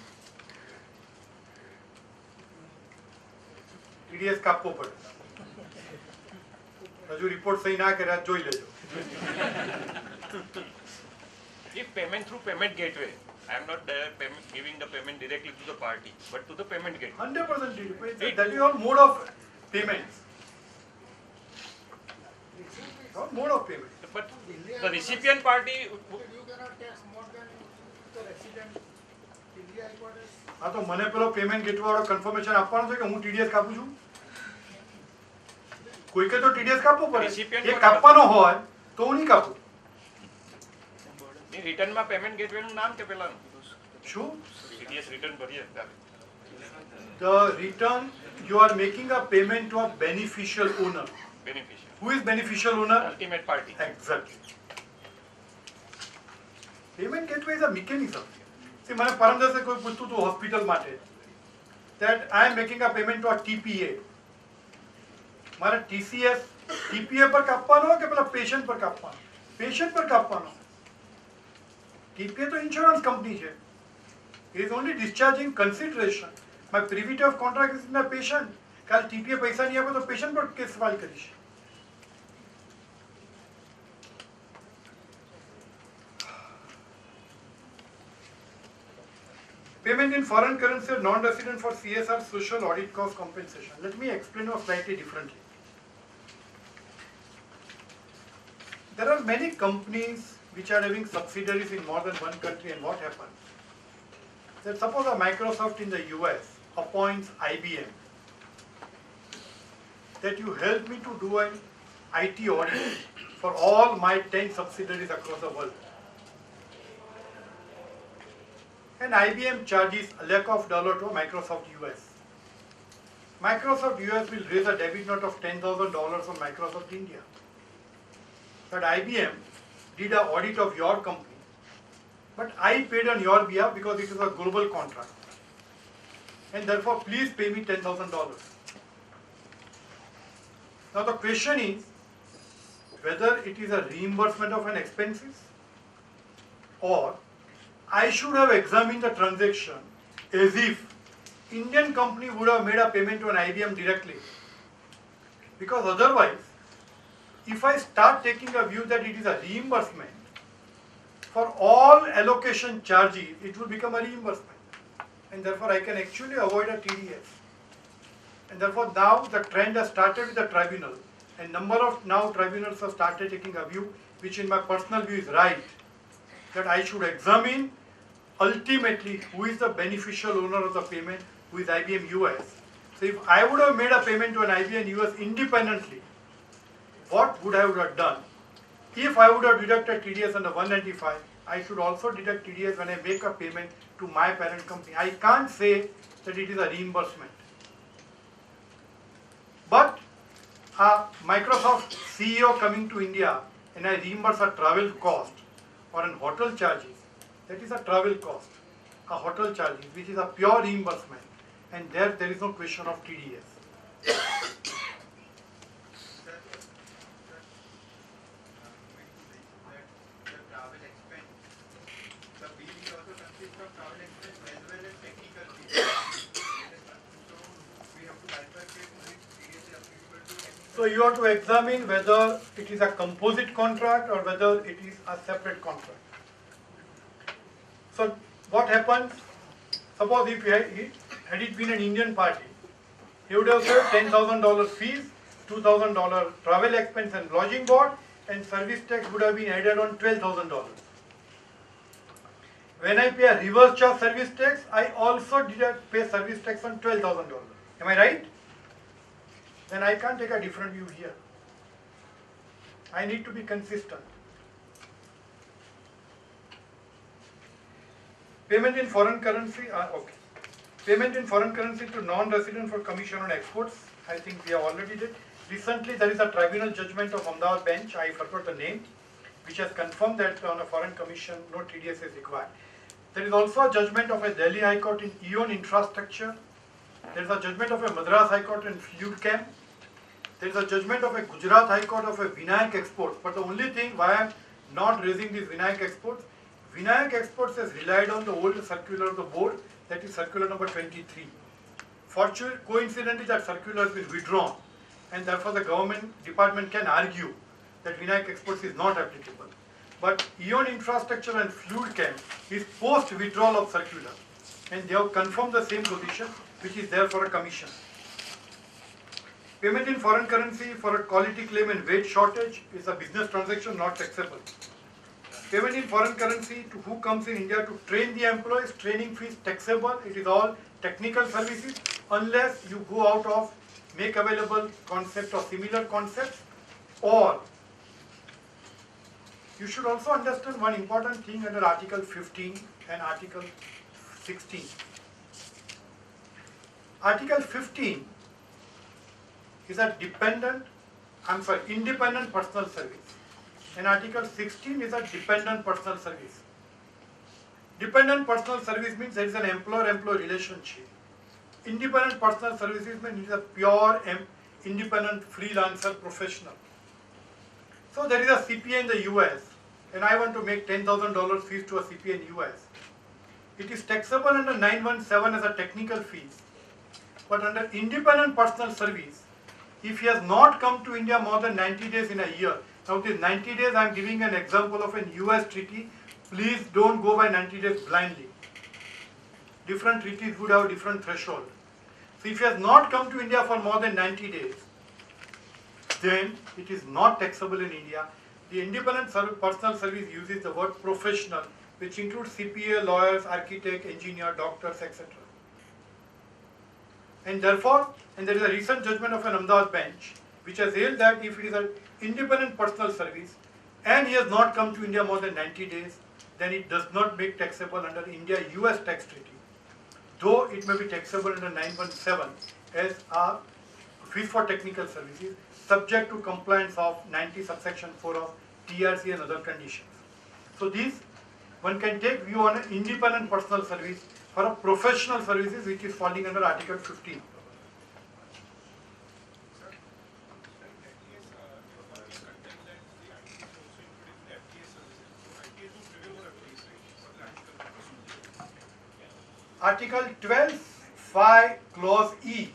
D: TDS કાપવો પડે. હજુ report સહી ના કર્યા જોઈ લેજો.
G: If payment through payment gateway, I am not giving the payment directly to the party, but to the payment gateway.
D: 100% that is all mode of payments. All mode of payment.
G: But the recipient party,
F: You cannot tax more than the resident. India High Court is
D: હા તો મને પેલો payment gateway વાળો confirmation આપવાનો છે કે હું TDS કાપું છું. કોઈકે તો TDS કાપવો પડે. એ કાપવાનો હોય તો હું નહીં કાપું.
G: એ રિટર્નમાં પેમેન્ટ ગેટવેનું નામ કે પેલાનું?
D: શું?
G: TDS રિટર્ન ભરીએ ત્યારે.
D: The return, you are making a payment to a beneficial owner.
G: Beneficial.
D: Who is beneficial owner?
G: Ultimate party.
D: Exactly. Payment gateway is a mechanism. See, મને પરમ દિવસે કોઈ પૂછતું હતું હોસ્પિટલ માટે that I am making a payment to a TPA. મારે TCS, TPA પર કાપવાનો કે પેલા patient પર કાપવાનો? પેશન્ટ પર કાપવાનો. TPA તો ઇન્સ્યોરન્સ કંપની છે. He is only discharging consideration. My privity of contract is in my patient. કાલ TPA પૈસા નહીં આપે તો પેશન્ટ પર કેસ ફાઇલ કરીશ. Payment in foreign currency or non-resident for CSR social audit cost compensation. Let me explain it slightly differently. There are many companies which are having subsidiaries in more than one country, and what happens? That suppose a Microsoft in the US appoints IBM, that you help me to do an IT audit for all my 10 subsidiaries across the world. And IBM charges a lakh of dollar to Microsoft US. Microsoft US will raise a debit note of $10,000 on Microsoft India. But IBM did an audit of your company, but I paid on your behalf because it is a global contract. And therefore, please pay me $10,000. Now the question is whether it is a reimbursement of an expenses or I should have examined the transaction as if Indian company would have made a payment to an IBM directly. Because otherwise, if I start taking a view that it is a reimbursement, for all allocation charges, it will become a reimbursement. And therefore, I can actually avoid a TDS. And therefore, now the trend has started with the tribunal. And number of now tribunals have started taking a view, which in my personal view is right, that I should examine ultimately who is the beneficial owner of the payment, who is IBM US. So if I would have made a payment to an IBM US independently, what would I would have done? If I would have deducted TDS under 195, I should also deduct TDS when I make a payment to my parent company. I can't say that it is a reimbursement. But a Microsoft CEO coming to India and I reimburse a travel cost or an hotel charges, that is a travel cost, a hotel charges, which is a pure reimbursement, and there is no question of TDS. So you have to examine whether it is a composite contract or whether it is a separate contract. So what happens, suppose if had it been an Indian party, he would have paid $10,000 fees, $2,000 travel expense and lodging board, and service tax would have been added on $12,000. When I pay a reverse charge service tax, I also pay service tax on $12,000. Am I right? Then I can't take a different view here. I need to be consistent. Payment in foreign currency, okay. Payment in foreign currency to non-resident for commission on exports, I think we have already did. Recently there is a tribunal judgment of Ahmedabad bench, I forgot the name, which has confirmed that on a foreign commission no TDS is required. There is also a judgment of a Delhi High Court in Eon Infrastructure. There is a judgment of a Madras High Court in Fluid Chem. There is a judgment of a Gujarat High Court of a Vinayak Exports. But the only thing why I am not raising these Vinayak Exports, Vinayak Exports has relied on the old circular of the board, that is circular number 23. Coincidentally, that circular has been withdrawn, and therefore the government department can argue that Vinayak Exports is not applicable. But Eon Infrastructure and Fluid Chem is post withdrawal of circular, and they have confirmed the same position, which is there for a commission. Payment in foreign currency for a quality claim and weight shortage is a business transaction not taxable. Payment in foreign currency to who comes in India to train the employees, training fees taxable. It is all technical services unless you go out of make available concept or similar concepts, or you should also understand one important thing under Article 15 and Article 16. Article 15 is a independent personal service, and Article 16 is a dependent personal service. Dependent personal service means there is an employer-employee relationship. Independent personal services means it is a pure independent freelancer professional. So there is a CPA in the US, and I want to make $10,000 fees to a CPA in US. It is taxable under 917 as a technical fees, but under independent personal service, if he has not come to India more than 90 days in a year, now this 90 days I am giving an example of an US treaty, please don't go by 90 days blindly. Different treaties would have different threshold. So if he has not come to India for more than 90 days, then it is not taxable in India. The independent personal service uses the word professional, which includes CPA, lawyers, architect, engineer, doctors, etc. And therefore, there is a recent judgment of an Ahmedabad bench which has held that if it is an independent personal service and he has not come to India more than 90 days, then it does not make taxable under India-US tax treaty, though it may be taxable under 917 as a fee for technical services, subject to compliance of 90 subsection 4 of TRC and other conditions. So these, one can take view on an independent personal service for a professional services which is falling under Article 15. Article 12(5) clause E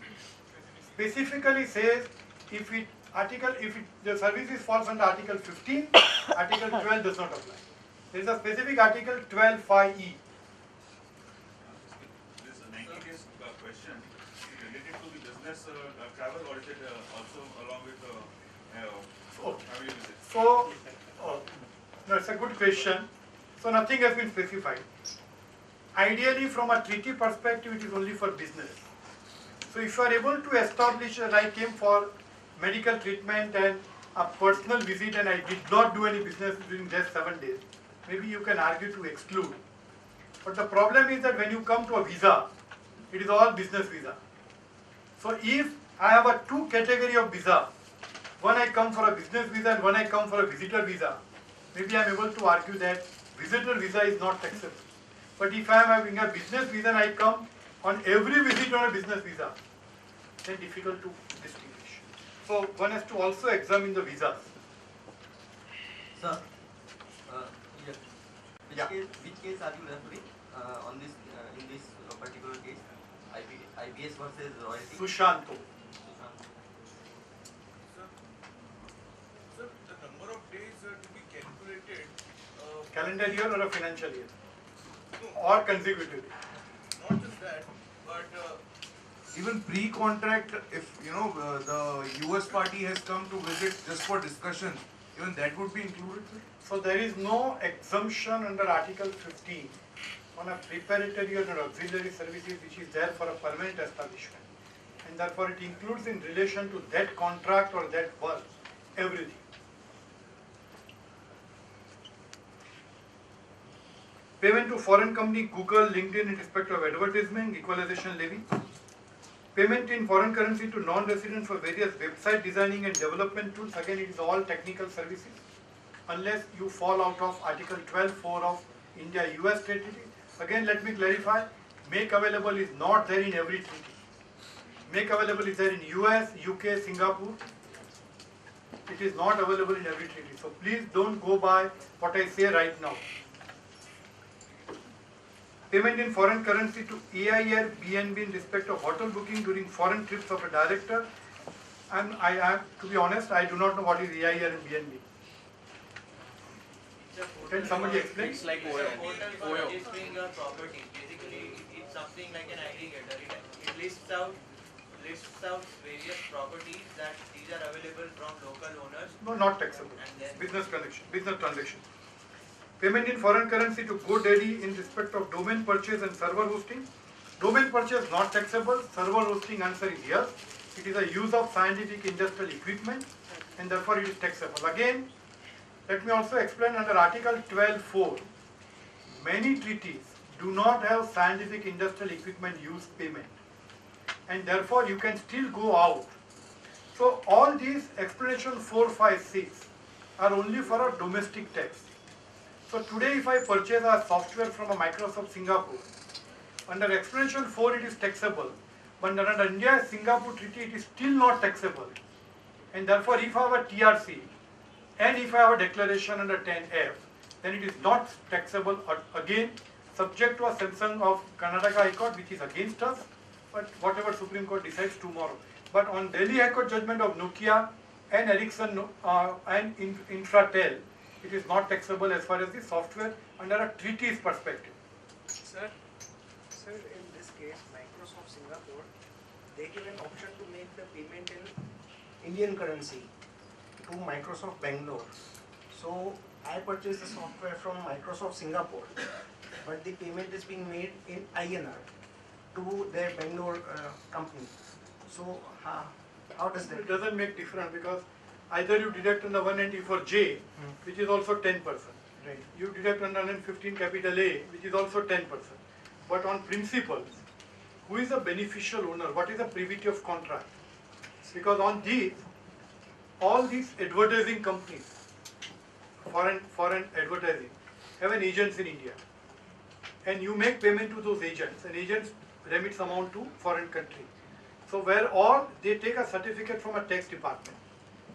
D: specifically says if the services falls under Article 15, Article 12 does not apply. There is a specific Article 12(5)(e).
A: This 90 days question related to the business travel, or is it also along with family visits?
D: So, that's a good question. So nothing has been specified. Ideally, from a treaty perspective, it is only for business. So if you are able to establish that I came for medical treatment and a personal visit and I did not do any business during those 7 days, maybe you can argue to exclude. But the problem is that when you come to a visa, it is all business visa. So if I have a two category of visa, When I come for a business visa and when I come for a visitor visa, maybe I am able to argue that visitor visa is not taxable. But if I am having a business visa and I come on every visit on a business visa, then difficult to distinguish. So one has to also examine the visas.
J: Sir, yeah.
D: Yeah.
J: Which case are you referring on this in this particular case? IBS versus royalty.
D: Sushanto.
A: Sir, the number of days to be calculated.
D: Calendar year or a financial year? Or consecutively?
A: Not just that, but
K: even pre-contract, if the US party has come to visit just for discussion, even that would be included, sir?
D: So there is no exemption under Article 15 on a preparatory or an auxiliary services which is there for a permanent establishment. And therefore it includes in relation to that contract or that work, everything. Payment to foreign company, Google, LinkedIn in respect of advertisement, equalization levy. Payment in foreign currency to non-residents for various website designing and development tools. Again, it is all technical services. Unless you fall out of Article 12(4) of India-US treaty. Again, let me clarify, make available is not there in every treaty. Make available is there in US, UK, Singapore. It is not available in every treaty. So please don't go by what I say right now. Payment in foreign currency to AIR, BNB in respect of hotel booking during foreign trips of a director. And to be honest, I do not know what is AIR and BNB. Can somebody explain?
I: It's like hotel for registering your property. Basically, it's something like an aggregator. It lists out various properties that these are available from local owners.
D: No, not taxable. Business transaction. Payment in foreign currency to GoDaddy in respect of domain purchase and server hosting. Domain purchase not taxable. Server hosting, answer is yes. It is a use of scientific industrial equipment and therefore it is taxable. Again, let me also explain under Article 12(4). Many treaties do not have scientific industrial equipment use payment and therefore you can still go out. So all these explanation 4, 5, 6 are only for a domestic tax. So today if I purchase a software from a Microsoft Singapore, under explanation 4 it is taxable, but under India-Singapore treaty it is still not taxable. And therefore if I have a TRC and if I have a declaration under 10F, then it is not taxable again, subject to a sanction of Karnataka High Court which is against us, but whatever Supreme Court decides tomorrow. But on Delhi High Court judgment of Nokia and Ericsson and Infratel, it is not taxable as far as the software under a treaty's perspective.
L: Sir, in this case, Microsoft Singapore, they give an option to make the payment in Indian currency to Microsoft Bangalore. So I purchased the software from Microsoft Singapore, but the payment is being made in INR to their Bangalore company. So how does that?
D: It doesn't make difference because either you deduct under 190 for J, which is also 10%.
L: Right.
D: You deduct under 115 capital A, which is also 10%. But on principle, who is the beneficial owner? What is the privity of contract? Because on these, all these advertising companies, foreign advertising, have an agents in India. And you make payment to those agents, and agents remits amount to foreign country. So where all, they take a certificate from a tax department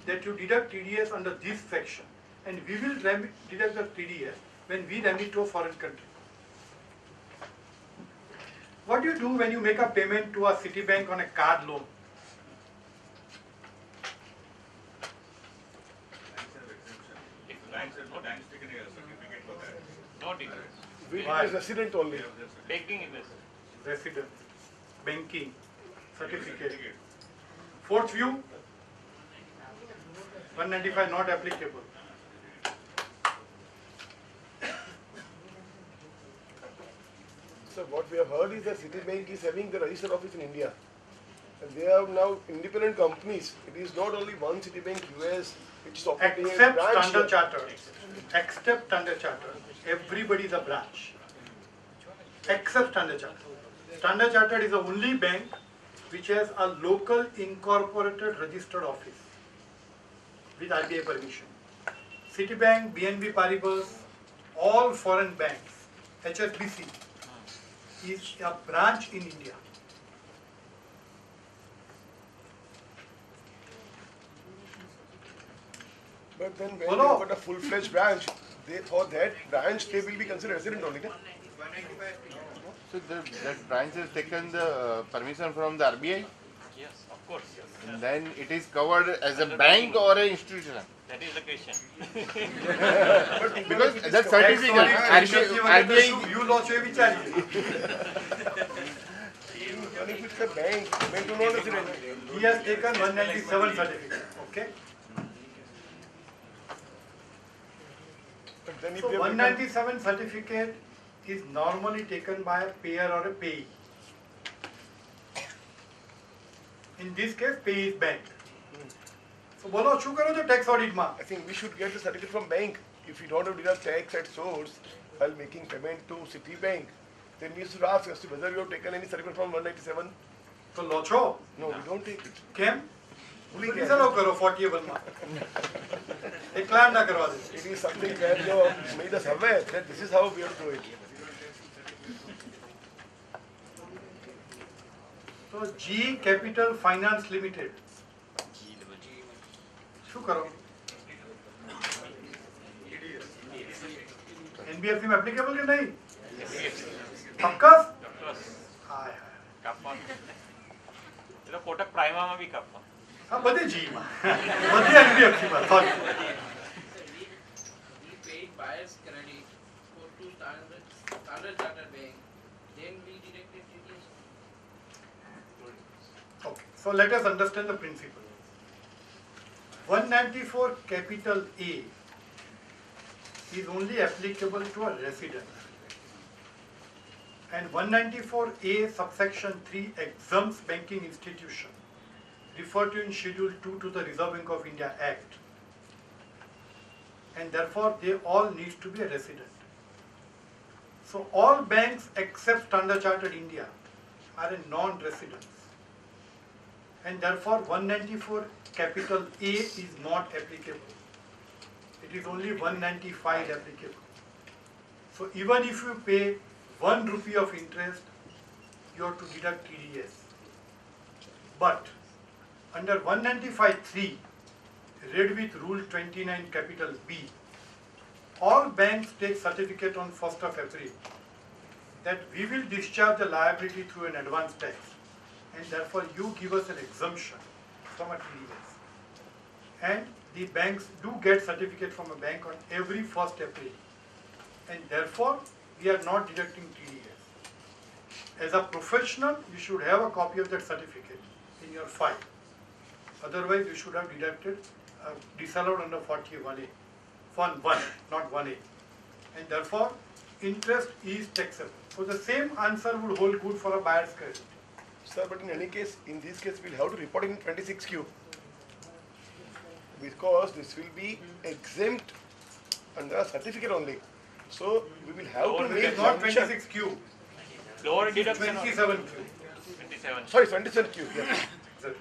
D: that you deduct TDS under this section, and we will deduct the TDS when we remit to a foreign country. What do you do when you make a payment to a Citibank on a card loan?
A: Banks taking a certificate for that.
G: Not income.
E: We as resident only.
G: Banking investment.
D: Resident, banking, certificate. Fourth view, 195 not applicable.
E: So what we have heard is that Citibank is having the registered office in India. And they have now independent companies. It is not only one Citibank US which is operating as a
D: Except
E: branch.
D: Standard Chartered. Except Standard Chartered. Everybody is a branch. Except Standard Chartered. Standard Chartered is the only bank which has a local incorporated registered office. with RBI permission. Citibank, BNB Paribas, all foreign banks, HSBC is a branch in India.
E: But then when
D: Hello?
E: you got a full-fledged branch, for that branch they will be considered resident only. No?
M: So that branch has taken the permission from the RBI,
G: Yes, of course.
M: and then it is covered as a bank or an institution.
G: That is the question.
M: Because that certificate, RBI,
D: You lost your vichari.
E: Even if it's a bank to non-resident.
D: He has taken 197 certificate. Okay.
E: But then if
D: So
E: they have
D: 197 certificate is normally taken by a payer or a payee. In this case, payee is bank. So बोलो शू करो जो tax audit में?
E: I think we should get the certificate from bank. If we don't have to deduct tax at source while making payment to Citibank, then we should ask as to whether you have taken any certificate from 197.
D: तो लो छो?
E: No, we don't take it.
D: Came?
E: We
D: police
E: can.
D: लो करो 40able में. Declare ना करवा दे.
E: It is something that you have made us aware that this is how we have to do it.
D: So G Capital Finance Limited. शू करो? NBFC में applicable के नहीं? पक्का? हाय हाय.
G: કાપવા એ તો કોટક પ્રાઇમામાં બી કાપવા
D: हाँ बदे G में. बदे NBFC में. Sorry.
I: We paid buyer's credit for two Standard Chartered Bank, then we deducted TDS.
D: Okay, so let us understand the principle. 194 capital A is only applicable to a resident. And 194A subsection 3 exempts banking institution referred to in Schedule 2 to the Reserve Bank of India Act. And therefore they all need to be a resident. So all banks except Standard Chartered India are a non-residents. And therefore 194 capital A is not applicable. It is only 195 applicable. So even if you pay 1 rupee of interest, you have to deduct TDS. But under 195(3), read with Rule 29 capital B, all banks take certificate on 1st of April that we will discharge the liability through an advance tax, and therefore you give us an exemption from a TDS. And the banks do get certificate from a bank on every 1st April, and therefore we are not deducting TDS. As a professional, you should have a copy of that certificate in your file. Otherwise, you should have deducted, disallowed under 41A, 1, not 1A. And therefore, interest is taxable. So the same answer would hold good for a buyer's credit.
E: Sir, but in any case, in this case, we'll have to report in 26Q. Because this will be exempt under a certificate only. So we will have to make
D: Not
E: mention.
D: 26Q,
G: lower deduction
D: 27Q.
G: 27
E: Sorry, 27Q. Yes.
D: Sir.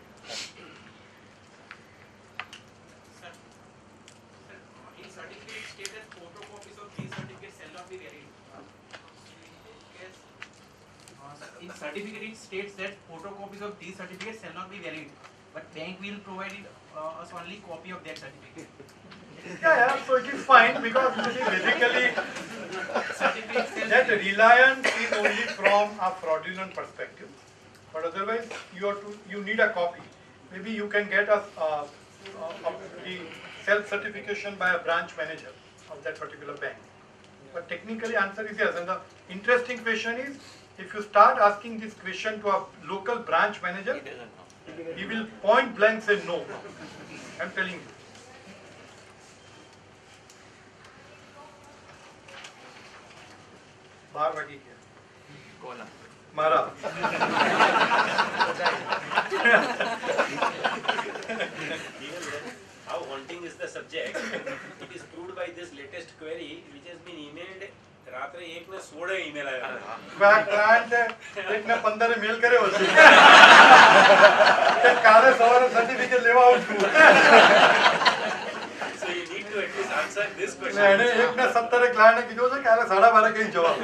H: In certificate state that photocopies of these certificates shall not be valid.
I: In certificate it states that photocopies of these certificates shall not be valid, but bank will provide us only copy of that certificate.
D: Yeah, so it is fine because you see basically
I: Certificate says
D: that reliance is only from a fraudulent perspective. But otherwise, you need a copy. Maybe you can get the self-certification by a branch manager of that particular bank. But technically, answer is yes. And the interesting question is, if you start asking this question to a local branch manager,
G: he doesn't know
D: he will point blank say no. I'm telling you. बाहर बैठी क्या?
G: કોના
D: मारा.
C: How haunting is the subject? It is proved by this latest query which has been emailed. रात्रे एक ने 16 email आया
D: client एक ने 15 मेल करे होते ते काले सवारे सर्टिफिकेट लेवा आउट એને એક ને 17 એક લાઈને કીધું છે કે આલે 12.5 કઈ જવાબ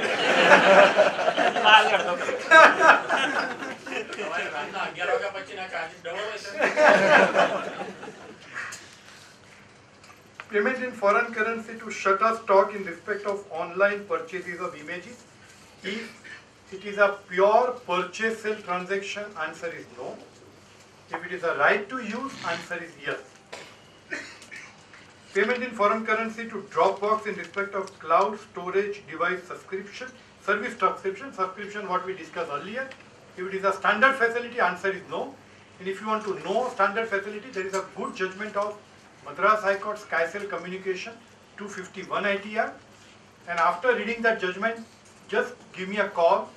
D: Payment in foreign currency to shutter stock in respect of online purchases of images. If it is a pure purchase sale transaction, answer is no. If it is a right to use, answer is yes. Payment in foreign currency to Dropbox in respect of cloud storage device subscription, service subscription what we discussed earlier. If it is a standard facility, answer is no. And if you want to know standard facility, there is a good judgment of Madras High Court SkyCell Communication 251 ITR. And after reading that judgment, just give me a call.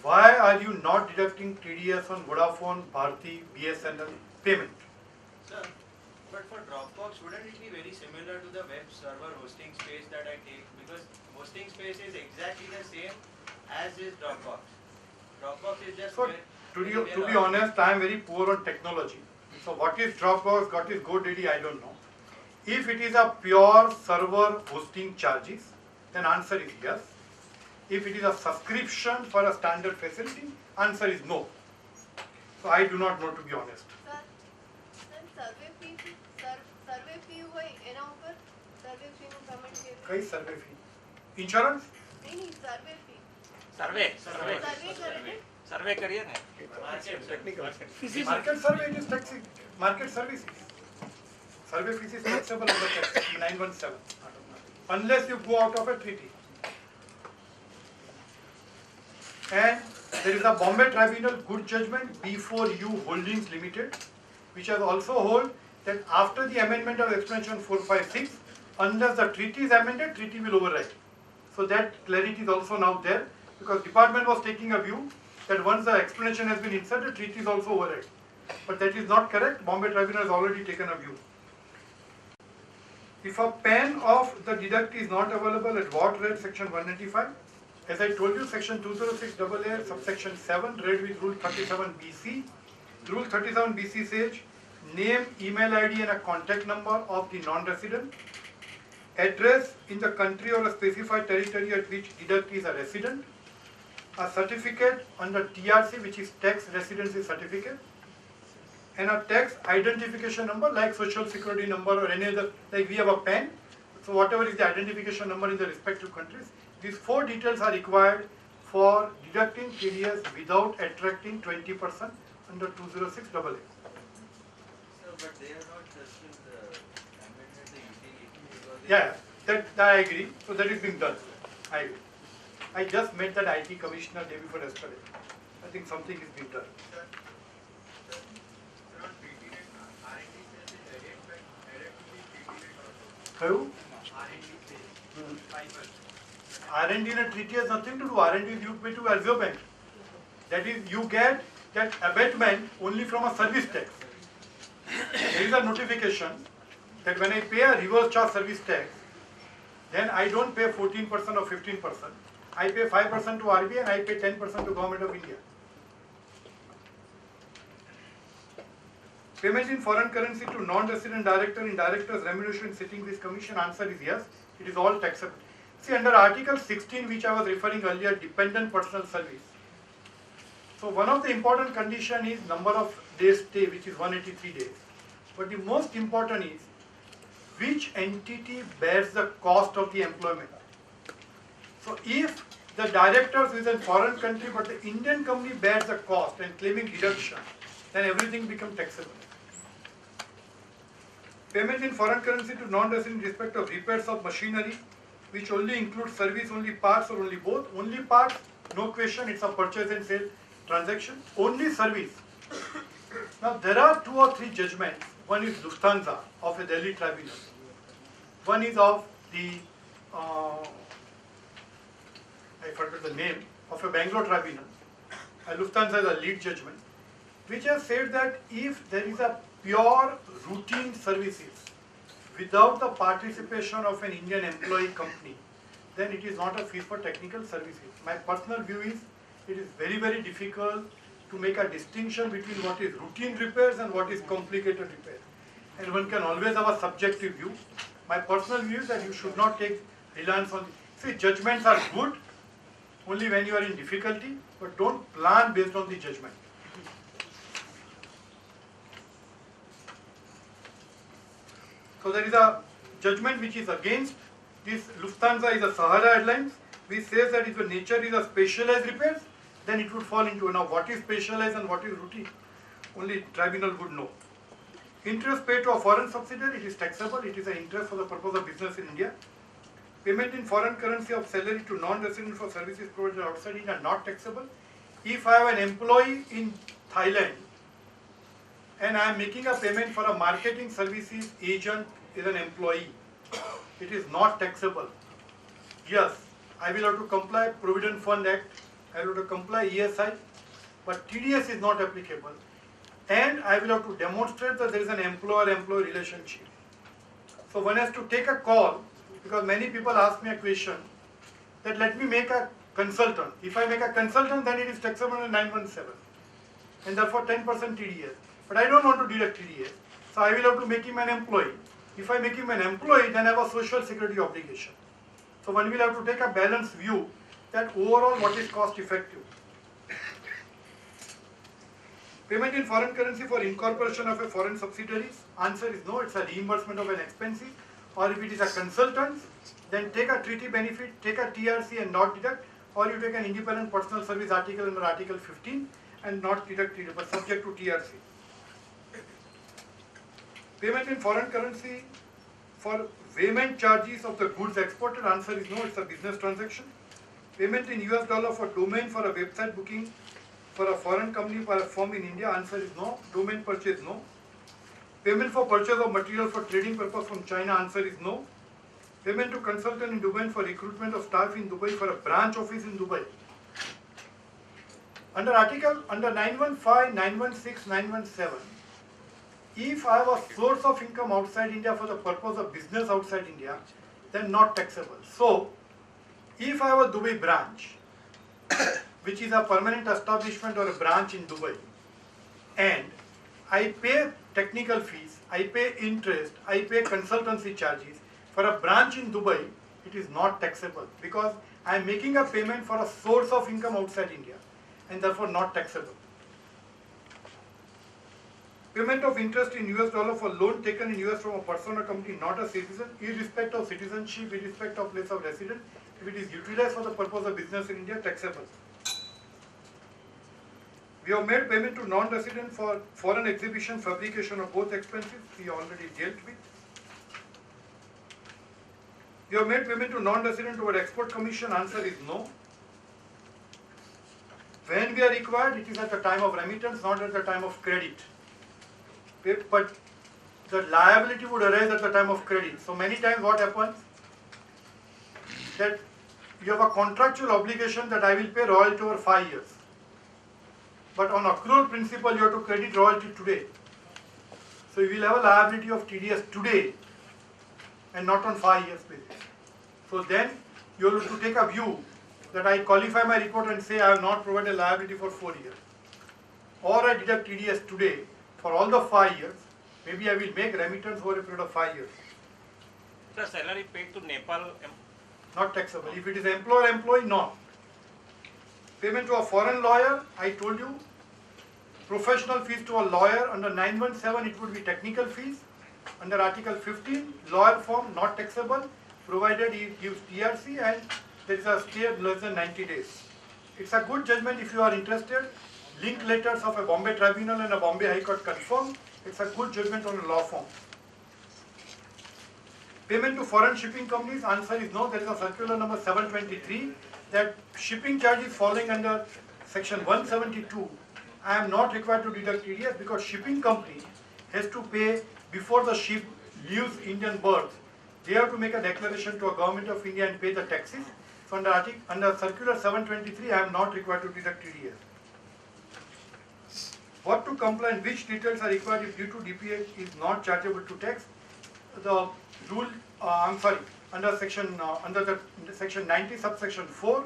D: Why are you not deducting TDS on Vodafone, Bharti, BSNL payment?
I: Sir, but for Dropbox, wouldn't it be very similar to the web server hosting space that I take? Because hosting space is exactly the same as is Dropbox. Dropbox is just...
D: So, to be honest, I am very poor on technology. So what is Dropbox, what is GoDaddy, I don't know. If it is a pure server hosting charges, then answer is yes. If it is a subscription for a standard facility, answer is no. So I do not know, to be honest.
N: सर्वे फी હોય એના ઉપર સર્વે fee નું payment કેવી
D: કઈ સર્વે fee insurance
N: નહીં સર્વે fee
G: સર્વે
N: સર્વે
G: કરીએ ને
D: market survey is taxing market services. Survey fees is taxable under tax 917 unless you go out of a treaty. And there is a Bombay Tribunal good judgment B4U Holdings Limited, which has also hold that after the amendment of extension 456, unless the treaty is amended, treaty will override. So that clarity is also now there, because department was taking a view that once the explanation has been inserted, treaty is also override. But that is not correct. Bombay Tribunal has already taken a view. If a pen of the deduct is not available at what rate? Section 195. As I told you, section 206AA subsection 7 read with rule 37BC. Rule 37BC says name, email ID and a contact number of the non-resident, address in the country or a specified territory at which deduct is a resident, a certificate under TRC, which is tax residency certificate, and a tax identification number like social security number or any other, like we have a PAN. So whatever is the identification number in the respective countries, these 4 details are required for deducting TDS without attracting 20% under 206AA.
I: But they are not just in the amendment the utility.
D: Yeah, that I agree. So that is being done. I agree. I just met that IT commissioner day before yesterday. I think something is being done. Who? R&D in a treaty has nothing to do. R&D is you pay to Azure Bank. That is, you get that abatement only from a service tax. There is a notification that when I pay a reverse charge service tax, then I don't pay 14% or 15%. I pay 5% to RBI and I pay 10% to Government of India. Payment in foreign currency to non-resident director in director's remuneration sitting this commission, answer is yes. It is all taxable. See, under Article 16, which I was referring earlier, dependent personal service. So one of the important condition is number of days stay, which is 183 days. But the most important is which entity bears the cost of the employment. So if the director is in foreign country but the Indian company bears the cost and claiming deduction, then everything becomes taxable. Payment in foreign currency to non-resident in respect of repairs of machinery, which only includes service, only parts or only both. Only parts, no question, it's a purchase and sale transaction. Only service. Now there are 2 or 3 judgments. One is Lufthansa of a Delhi tribunal. One is of the, I forgot the name, of a Bangalore tribunal. Lufthansa is a lead judgment, which has said that if there is a pure routine services without the participation of an Indian employee company, then it is not a fee for technical services. My personal view is it is very, very difficult to make a distinction between what is routine repairs and what is complicated repair. And one can always have a subjective view. My personal view is that you should not take reliance on. See, judgments are good only when you are in difficulty, but don't plan based on the judgment. So there is a judgment which is against this. Lufthansa is a Sahara Airlines, which says that if the nature is a specialized repairs, then it would fall into. Now what is specialized and what is routine? Only tribunal would know. Interest paid to a foreign subsidiary, it is taxable. It is an interest for the purpose of business in India. Payment in foreign currency of salary to non-resident for services provided outside India are not taxable. If I have an employee in Thailand and I am making a payment for a marketing services agent is an employee, it is not taxable. Yes, I will have to comply Provident Fund Act, I will have to comply ESI, but TDS is not applicable. And I will have to demonstrate that there is an employer-employee relationship. So one has to take a call, because many people ask me a question that let me make a consultant. If I make a consultant, then it is taxable under 917 and therefore 10% TDS. But I don't want to deduct TDS, so I will have to make him an employee. If I make him an employee, then I have a social security obligation. So one will have to take a balanced view that overall what is cost effective. Payment in foreign currency for incorporation of a foreign subsidiaries, answer is no, it's a reimbursement of an expenses. Or if it is a consultant, then take a treaty benefit, take a TRC and not deduct, or you take an independent personal service article under Article 15 and not deduct it, but subject to TRC. Payment in foreign currency for payment charges of the goods exported, answer is no, it's a business transaction. Payment in US dollar for domain for a website booking for a foreign company for a firm in India, answer is no. Domain purchase, no. Payment for purchase of material for trading purpose from China, answer is no. Payment to consultant in Dubai for recruitment of staff in Dubai for a branch office in Dubai. Under 915, 916, 917, if I have a source of income outside India for the purpose of business outside India, then not taxable. So, if I have a Dubai branch, which is a permanent establishment or a branch in Dubai, and I pay technical fees, I pay interest, I pay consultancy charges for a branch in Dubai, it is not taxable because I am making a payment for a source of income outside India and therefore not taxable. Payment of interest in US dollar for loan taken in US from a person or company not a citizen, irrespective of citizenship, irrespective of place of residence, if it is utilized for the purpose of business in India, taxable. We have made payment to non-resident for foreign exhibition, fabrication of both expenses, we already dealt with. We have made payment to non-resident toward export commission, answer is no. When we are required, it is at the time of remittance, not at the time of credit. But the liability would arise at the time of credit. So many times what happens, that you have a contractual obligation that I will pay royalty over 5 years. But on accrual principle, you have to credit royalty today. So you will have a liability of TDS today and not on 5 years basis. So then you have to take a view that I qualify my report and say I have not provided liability for 4 years. Or I deduct TDS today for all the 5 years. Maybe I will make remittance over a period of 5 years.
G: The salary paid to Nepal?
D: Not taxable. If it is employer-employee, not. Payment to a foreign lawyer, I told you, professional fees to a lawyer under 917 it would be technical fees. Under Article 15, lawyer firm not taxable, provided he gives TRC and there is a stay less than 90 days. It's a good judgment if you are interested. Link letters of a Bombay Tribunal and a Bombay High Court confirm. It's a good judgment on a law firm. Payment to foreign shipping companies, answer is no. There is a circular number 723 that shipping charges falling under section 172, I am not required to deduct TDS because shipping company has to pay before the ship leaves Indian berth. They have to make a declaration to a government of India and pay the taxes. So under circular 723, I am not required to deduct TDS. What to comply and which details are required if due to DPH is not chargeable to tax? The rule, under section 90 subsection 4,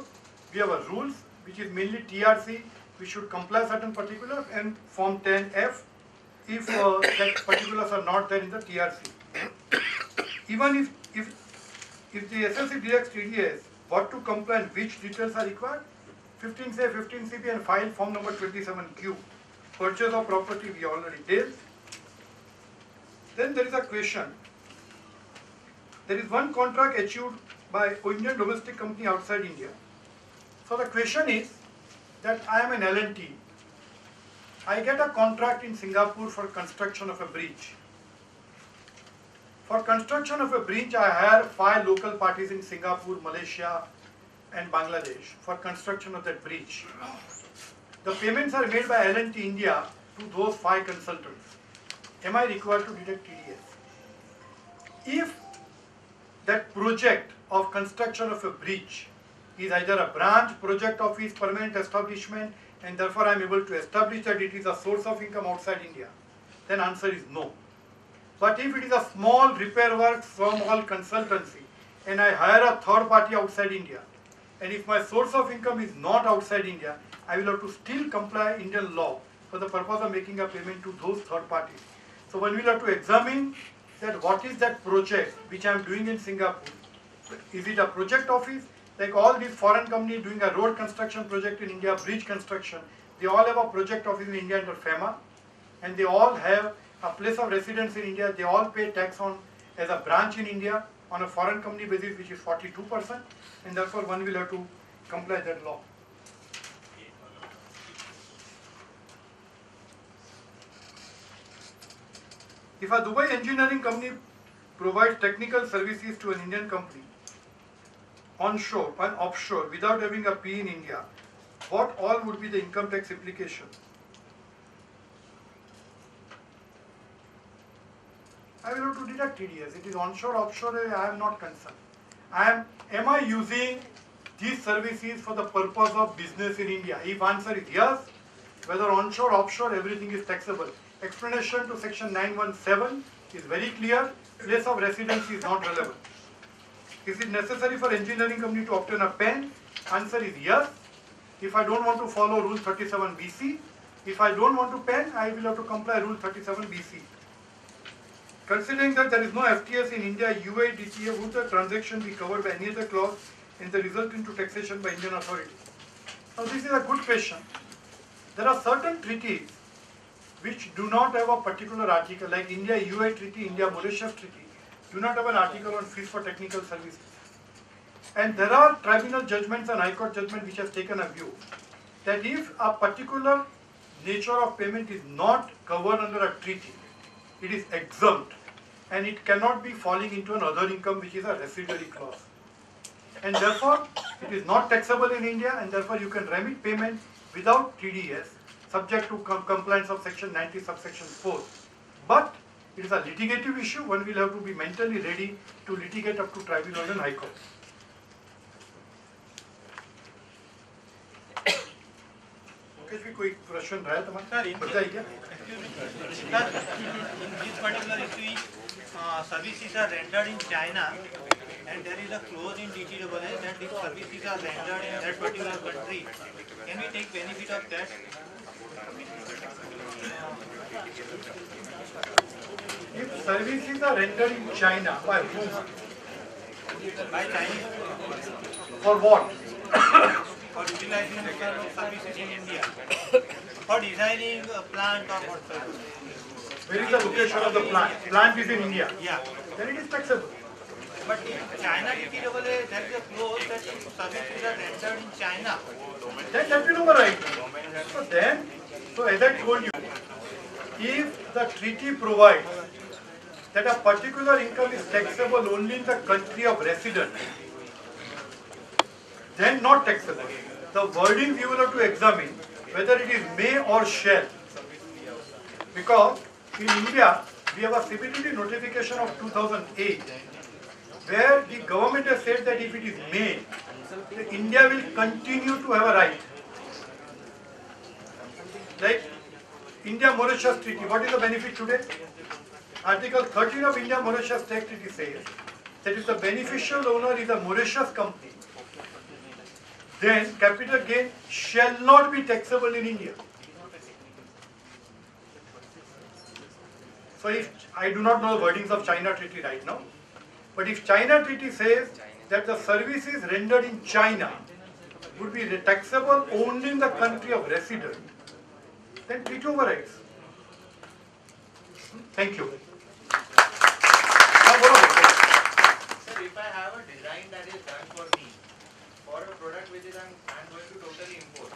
D: we have a rules which is mainly TRC. We should comply certain particulars and form 10F if that particulars are not there in the TRC. even if the SSC directs TDS what to comply and which details are required, 15 CP and file form number 27Q. Purchase of property we already did. Then there is a question. There is one contract achieved by Indian domestic company outside India. So the question is that I am an L&T. I get a contract in Singapore for construction of a bridge. For construction of a bridge, I hire 5 local parties in Singapore, Malaysia, and Bangladesh for construction of that bridge. The payments are made by L&T India to those 5 consultants. Am I required to deduct TDS? If that project of construction of a bridge is either a branch, project office, permanent establishment, and therefore I am able to establish that it is a source of income outside India, then answer is no. But if it is a small repair work, small consultancy, and I hire a third party outside India, and if my source of income is not outside India, I will have to still comply Indian law for the purpose of making a payment to those third parties. So one will have to examine that what is that project which I am doing in Singapore. Is it a project office? Like all these foreign companies doing a road construction project in India, bridge construction, they all have a project office in India under FEMA, and they all have a place of residence in India. They all pay tax on as a branch in India on a foreign company basis, which is 42%, and therefore one will have to comply that law. If a Dubai engineering company provides technical services to an Indian company, onshore and offshore, without having a P in India, what all would be the income tax implication? I will have to deduct TDS. It is onshore, offshore, I am not concerned. Am I using these services for the purpose of business in India? If answer is yes, whether onshore, offshore, everything is taxable. Explanation to section 917 is very clear. Place of residence is not relevant. Is it necessary for engineering company to obtain a pen? Answer is yes. If I don't want to follow rule 37 BC, if I don't want to pen, I will have to comply rule 37 BC. Considering that there is no FTS in India, UAE, DTA, would the transaction be covered by any other clause in the result into taxation by Indian authorities? Now this is a good question. There are certain treaties which do not have a particular article, like India UAE treaty, India Mauritius treaty, do not have an article on fees for technical services. And there are tribunal judgments and high court judgment which has taken a view that if a particular nature of payment is not covered under a treaty, it is exempt and it cannot be falling into an other income which is a residuary clause. And therefore, it is not taxable in India, and therefore you can remit payment without TDS subject to compliance of section 90 subsection 4. But it is a litigative issue. One will have to be mentally ready to litigate up to tribunal and high court. Mukesh कोई प्रश्न रहा है तुम्हारा? बताइए क्या?
I: In this particular issue, services are rendered in China, and there is a clause in DTAA that if services are rendered in that particular country, can we take benefit of that?
D: If services are rendered in China, by whom?
I: By Chinese.
D: For what?
I: For utilizing of services in India. For designing a plant or whatsoever.
D: Where is the location of the plant? Plant is in India.
I: Yeah.
D: Then it is taxable.
I: But in China DTAA, there is a clause that if services are rendered in China,
D: then that will override. So as I told you, if the treaty provides that a particular income is taxable only in the country of residence, then not taxable. The wording you will have to examine whether it is may or shall. Because in India, we have a CBDT notification of 2008 where the government has said that if it is may, India will continue to have a right. Like India-Mauritius Treaty, what is the benefit today? Article 13 of India-Mauritius Tax Treaty says that if the beneficial owner is a Mauritius company, then capital gain shall not be taxable in India. So if I do not know the wordings of China Treaty right now, But if China treaty says that the services rendered in China would be taxable only in the country of residence, then treaty overrides. Thank you.
I: Sir, if I have a design that is done for me, for a product which is I'm going to totally import,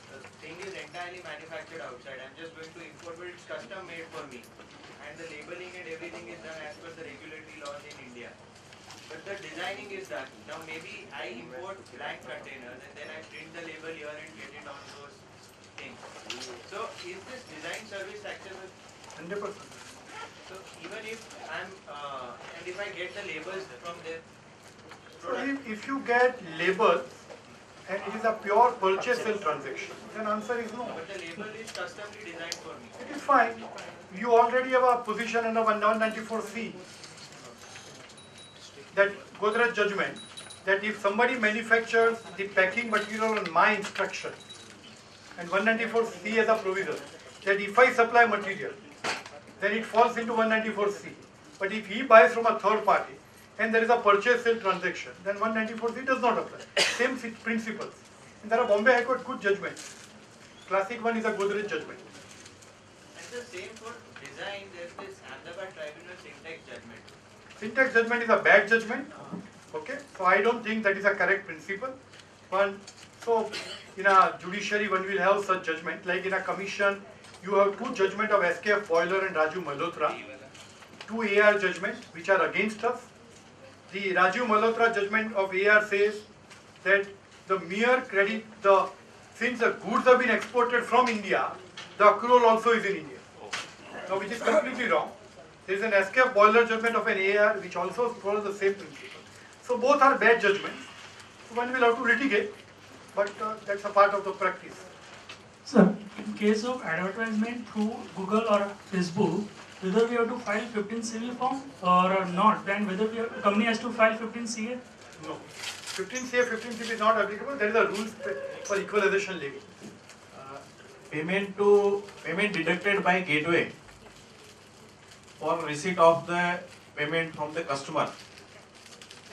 I: the thing is entirely manufactured outside, I'm just going to import, but it's custom made for me. And the labeling and everything is done as per the regulatory laws in India. But the designing is done. Now maybe I import blank containers and then I print the label here and get it on those things. So is this design service taxable?
D: 100%.
I: So even if and if I get the labels from the
D: So if you get labels and it is a pure purchase sale transaction, then answer is no.
I: But the label is customly designed for me.
D: It is fine. You already have a position under 194C. That Godrej judgment, that if somebody manufactures the packing material on my instruction, and 194C has a provision, that if I supply material, then it falls into 194C. But if he buys from a third party, and there is a purchase sale transaction, then 194C does not apply. Same principles. And there are Bombay High Court good judgments. Classic one is a Godrej judgment.
I: And the same for design, there's this Ahmedabad Tribunal syntax judgment.
D: Syntax judgment is a bad judgment. Okay, so I don't think that is a correct principle. But so in a judiciary, one will have such judgment. Like in a commission, you have two judgments of SKF Boiler and Raju Malhotra, two AR judgments which are against us. The Raju Malhotra judgment of AR says that the mere credit, since the goods have been exported from India, the accrual also is in India. Now, which is completely wrong. There is an SKF Boiler judgment of an AR which also follows the same principle. So both are bad judgments. So one will have to litigate, but that's a part of the practice.
O: Sir, in case of advertisement through Google or Facebook, whether we have to file 15 civil form or not, then whether company has to file 15 CA?
D: No. 15 CA, 15 CP is not applicable. There is a rules for equalization levy.
P: Payment deducted by gateway for receipt of the payment from the customer,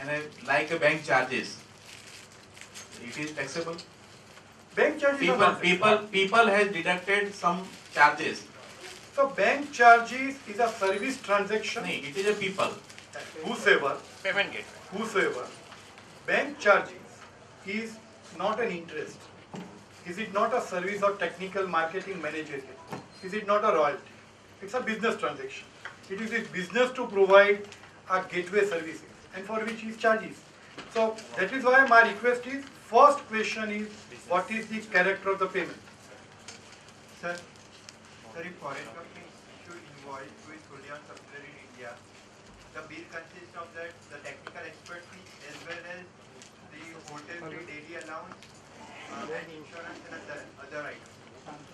P: and like a bank charges, it is taxable.
D: Bank charges
P: people has deducted some charges.
D: So bank charges is a service transaction.
P: No, it is a people.
D: Whosoever.
G: Payment gateway.
D: Whosoever. Bank charges is not an interest. Is it not a service or technical marketing managerial? Is it not a royalty? It's a business transaction. It is his business to provide a gateway services and for which he charges. So that is why my request is, first question is, what is the character of the payment?
Q: Sir, if foreign companies issue invoice to its wholly owned subsidiary in India, the bill consists of the technical expertise as well as the hotel fee, daily allowance, and insurance and other items.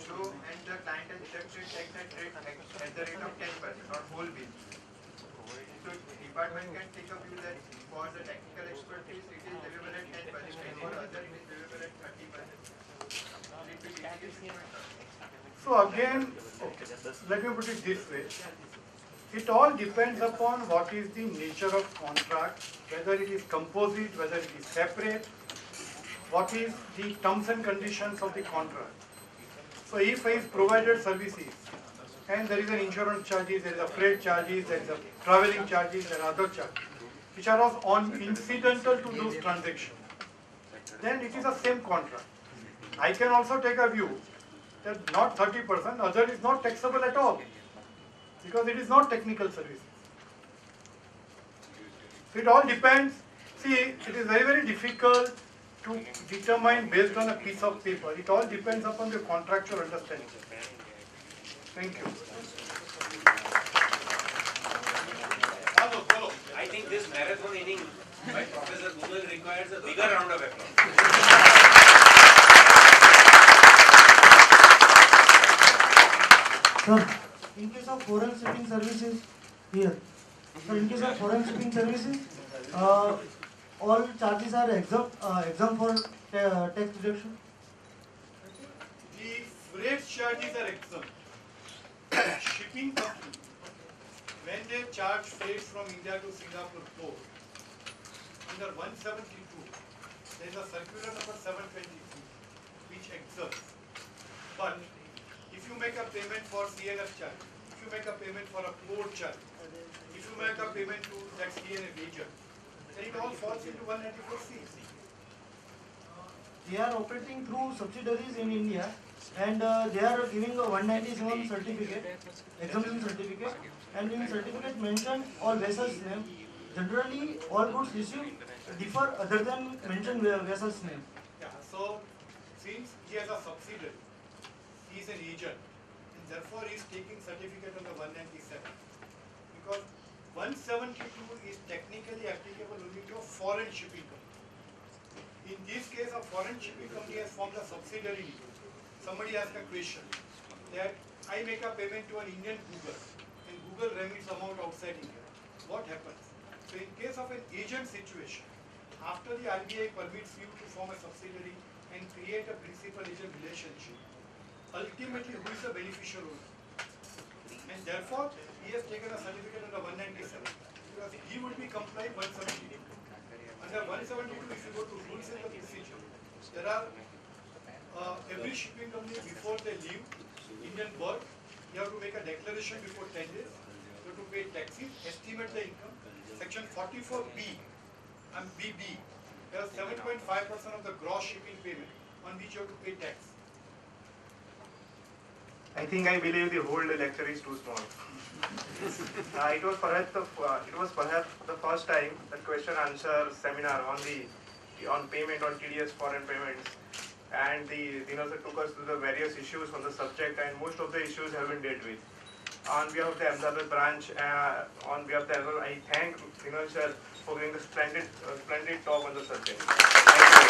Q: So, and the client has deducted tax at the rate of 10% on whole bill. So, department can take a view that for the technical expertise it is available at 10%, for other it is available at 30%.
D: So again, okay, let me put it this way. It all depends upon what is the nature of contract, whether it is composite, whether it is separate, what is the terms and conditions of the contract. So if I is provided services and there is an insurance charges, there is a freight charges, there is a traveling charges, there are other charges, which are all incidental to those transactions, then it is the same contract. I can also take a view that not 30%, other is not taxable at all, because it is not technical services. So it all depends. See, it is very, very difficult to determine based on a piece of paper. It all depends upon the contractual understanding. Thank you.
C: I think this marathon inning by Professor Google requires a bigger round of applause.
R: Sir, in case of foreign shipping services, here, so in case of foreign shipping services, all charges are exempt for tax deduction?
D: The freight charges are exempt. Shipping company when they charge freight from India to Singapore port, under 172, there is a circular number 723 which exists. But if you make a payment for CNF charge, if you make a payment for a port charge, if you make a payment to that CNF agent, then it all falls into 194C.
R: They are operating through subsidiaries in India, and they are giving a 197 certificate, exemption certificate, and in certificate mention all vessels name. Generally, all goods received differ other than mentioned vessel's name.
D: Yeah, so since he has a subsidiary, he is an agent, and therefore he is taking certificate under 197. Because 172 is technically applicable only to a foreign shipping company. In this case, a foreign shipping company has formed a subsidiary. Somebody asked a question that I make a payment to an Indian Google and Google remits amount outside India. What happens? So in case of an agent situation, after the RBI permits you to form a subsidiary and create a principal-agent relationship, ultimately who is the beneficial owner? And therefore, he has taken a certificate under 197 because he would be compliant 172. Under 172, if you go to rules and the procedure, there are every shipping company before they leave Indian berth, you have to make a declaration before 10 days. You have to pay taxes, estimate the income. Section 44B and BB, there is 7.5% of the gross shipping payment on which you have to pay tax.
S: I believe the whole lecture is too small. It was perhaps the first time that question answer seminar on payment on TDS foreign payments, and the Dhinal Sir took us through the various issues on the subject, and most of the issues have been dealt with. On behalf of the Ahmedabad branch, on behalf of the I thank Dhinal Sir for giving the splendid talk on the subject. Thank you.